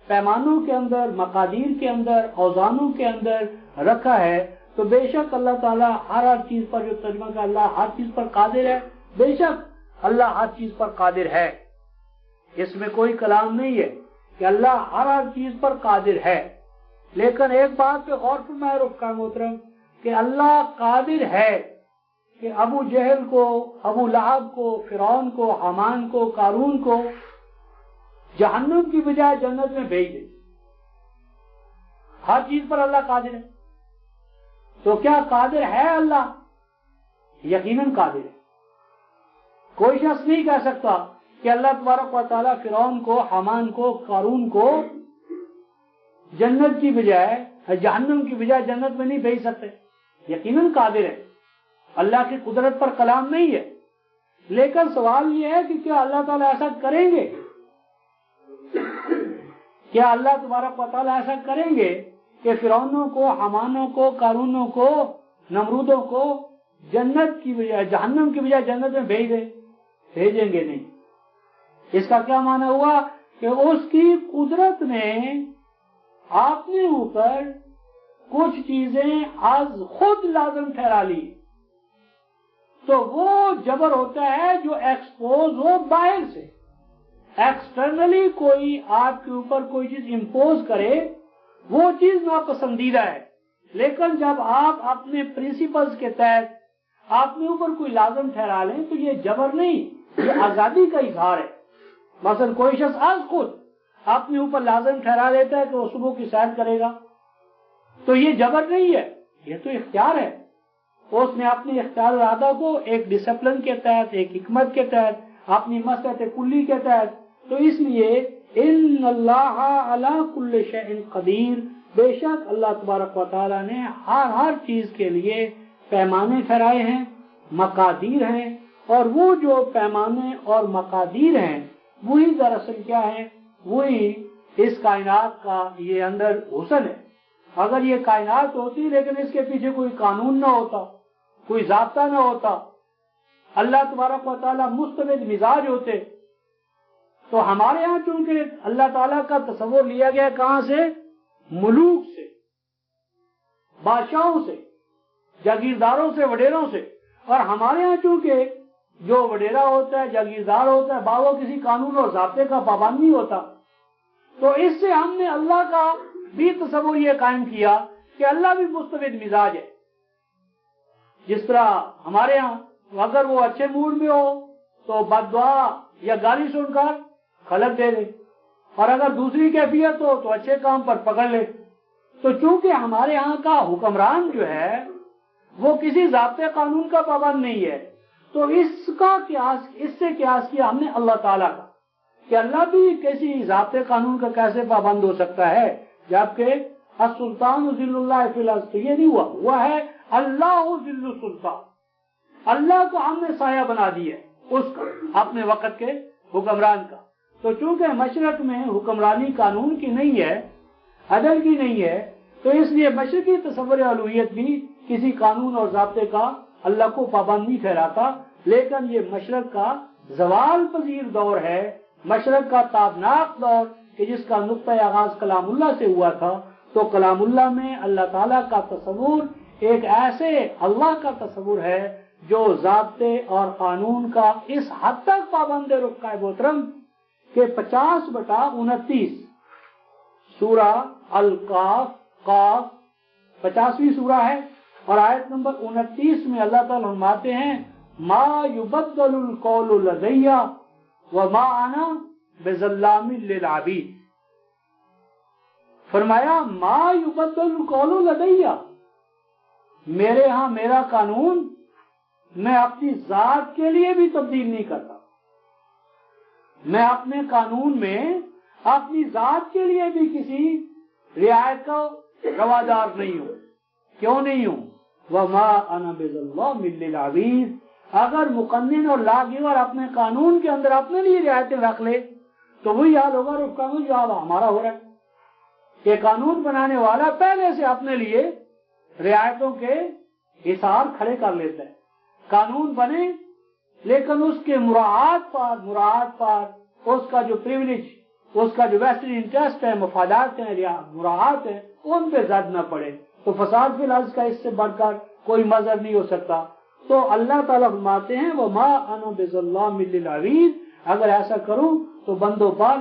پیمانوں کے اندر، مقادیر کے اندر، اوزانوں کے اندر رکھا ہے۔ تو بے شک اللہ تعالیٰ ہر چیز پر، جو ترجمہ کا اللہ ہر چیز پر قادر ہے، بے شک اللہ ہر چیز پر قادر ہے، اس میں کوئی کلام نہیں ہے کہ اللہ ہر چیز پر قادر ہے، لیکن ایک بات پہ غور فرمائے رکھا محترم کہ اللہ قادر ہے، کہ ابو جہل کو، ابو لہب کو، فرعون کو، حامان کو، قارون کو جہنم کی بجائے جنت میں بھیج دے؟ ہر چیز پر اللہ قادر ہے، تو کیا قادر ہے اللہ؟ یقیناً قادر ہے۔ کوئی شخص نہیں کہہ سکتا کہ اللہ تبارک و تعالیٰ فرعون کو، حامان کو، قارون کو جنت کی بجائے، جہنم کی بجائے جنت میں نہیں بھیج سکتے۔ یقیناً قادر ہے، اللہ کی قدرت پر کلام نہیں ہے، لیکن سوال یہ ہے کہ کیا اللہ تعالیٰ ایسا کریں گے؟ کیا اللہ تبارک و تعالیٰ ایسا کریں گے کہ فرعونوں کو، حمانوں کو، قارونوں کو، نمرودوں کو جنت کی بجائے، جہنم کی بجائے جنت میں بھیج دیں؟ بھیجیں گے نہیں۔ اس کا کیا معنی ہوا کہ اس کی قدرت نے اپنے اوپر کچھ چیزیں از خود لازم ٹھہرا لی، تو وہ جبر ہوتا ہے جو ایکسپوز ہو باہر سے۔ ایکسٹرنلی کوئی آپ کے اوپر کوئی چیز امپوز کرے، وہ چیز ناپسندیدہ ہے، لیکن جب آپ اپنے پرنسپلز کے تحت آپ نے اوپر کوئی لازم ٹھہرا لیں تو یہ جبر نہیں، یہ آزادی کا اظہار ہے۔ مثلا کوئی شخص از خود اپنے اوپر لازم ٹھہرا لیتا ہے کہ وہ صبح کی سیر کرے گا، تو یہ جبر نہیں ہے، یہ تو اختیار ہے۔ اس نے اپنے اختیار ارادہ کو ایک ڈسپلن کے تحت، ایک حکمت کے تحت، اپنی مصلحت کلی کے تحت، تو اس لیے ان اللہ علی کل شیء قدیر، بے شک اللہ تبارک و تعالیٰ نے ہر چیز کے لیے پیمانے ٹھہرائے ہیں، مقادیر ہیں، اور وہ جو پیمانے اور مقادیر ہیں وہی دراصل کیا ہے، وہی اس کائنات کا یہ اندر حسن ہے۔ اگر یہ کائنات ہوتی لیکن اس کے پیچھے کوئی قانون نہ ہوتا، کوئی ضابطہ نہ ہوتا، اللہ تبارک و تعالیٰ مستبد مزاج ہوتے، تو ہمارے ہاں چونکہ اللہ تعالیٰ کا تصور لیا گیا کہاں سے؟ ملوک سے، بادشاہوں سے، جاگیرداروں سے، وڈیروں سے، اور ہمارے ہاں چونکہ جو وڈیرا ہوتا ہے، جاگیردار ہوتا ہے، وہ کسی قانون اور ضابطے کا پابند نہیں ہوتا، تو اس سے ہم نے اللہ کا بھی تصور یہ قائم کیا کہ اللہ بھی مستبد مزاج ہے۔ جس طرح ہمارے ہاں اگر وہ اچھے موڈ میں ہو تو بد دعا یا گالی سن کر خلق دے دے، اور اگر دوسری کیفیت ہو تو اچھے کام پر پکڑ لے۔ تو چونکہ ہمارے ہاں کا حکمران جو ہے وہ کسی ضابطے قانون کا پابند نہیں ہے، تو اس سے قیاس کیا ہم نے اللہ تعالیٰ کا، کہ اللہ بھی کسی ضابطے قانون کا کیسے پابند ہو سکتا ہے، جبکہ السلطان ذل اللہ فی الارض، تو یہ نہیں ہوا ہے اللہ ذل السلطان، اللہ کو ہم نے سایہ بنا دیا اس کا، اپنے وقت کے حکمران کا۔ تو چونکہ مشرق میں حکمرانی قانون کی نہیں ہے، عدل کی نہیں ہے، تو اس لیے مشرقی تصور الوہیت بھی کسی قانون اور ضابطے کا اللہ کو پابند نہیں ٹھہراتا، لیکن یہ مشرق کا زوال پذیر دور ہے، مشرق کا تابناک دور، کہ جس کا نقطہ آغاز کلام اللہ سے ہوا تھا۔ تو کلام اللہ میں اللہ تعالیٰ کا تصور ایک ایسے اللہ کا تصور ہے جو ضابطے اور قانون کا اس حد تک پابند ہے رکھا ہے محترم کہ 50/29 سورہ القاف، قاف 50ویں سورہ ہے، اور آیت نمبر 29 میں اللہ تعالیٰ فرماتے ہیں ما یبدل القول لدی وما انا بظلام للعبید۔ فرمایا ما یبدل القول لدی، میرے ہاں میرا قانون میں اپنی ذات کے لیے بھی تبدیل نہیں کرتا، میں اپنے قانون میں اپنی ذات کے لیے بھی کسی رعایت کا روادار نہیں ہوں۔ کیوں نہیں ہوں؟ وما انا بظلام للعبید، اگر مقنن اور لاگیور اپنے قانون کے اندر اپنے لیے رعایتیں رکھ لے تو وہی حال ہوگا اس قانون جو اب ہمارا ہو رہا ہے کہ قانون بنانے والا پہلے سے اپنے لیے رعایتوں کے حصار کھڑے کر لیتا ہے۔ قانون بنے لیکن اس کے مراعات پر اس کا جو پریولیج، اس کا جو ویسٹڈ انٹرسٹ ہے، مفادات ہیں، مراعات ہیں، ان پہ زد نہ پڑے، تو فساد فی الارض کا اس سے بڑھ کر کوئی مظہر نہیں ہو سکتا۔ تو اللہ تعالیٰ فرماتے ہیں وما انا بظلام للعبید، اگر ایسا کروں تو بندوں پر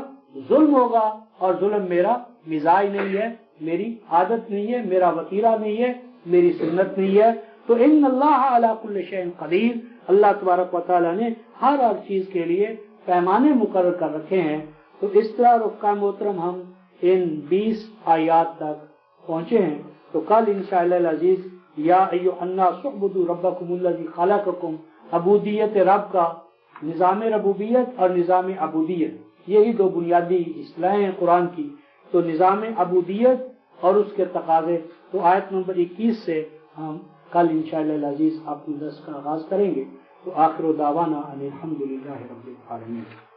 ظلم ہوگا، اور ظلم میرا مزاج نہیں ہے، میری عادت نہیں ہے، میرا وتیرہ نہیں ہے، میری سنت نہیں ہے۔ تو ان اللہ علی کل شیء قدیر، اللہ تبارک و تعالیٰ نے ہر چیز کے لیے پیمانے مقرر کر رکھے ہیں۔ تو اس طرح رفقا محترم ہم ان 20 آیات تک پہنچے ہیں۔ تو کل انشاءاللہ العزیز یا ایھا الناس اعبدوا ربکم الذی خلقکم، عبودیت رب کا، نظام ربوبیت اور نظام عبودیت، یہی دو بنیادی اصطلاحیں ہیں قرآن کی۔ تو نظام عبودیت اور اس کے تقاضے، تو آیت نمبر 21 سے ہم کل انشاءاللہ العزیز اپنے درس کا آغاز کریں گے۔ تو آخر دعوانا ان الحمدللہ رب العالمین۔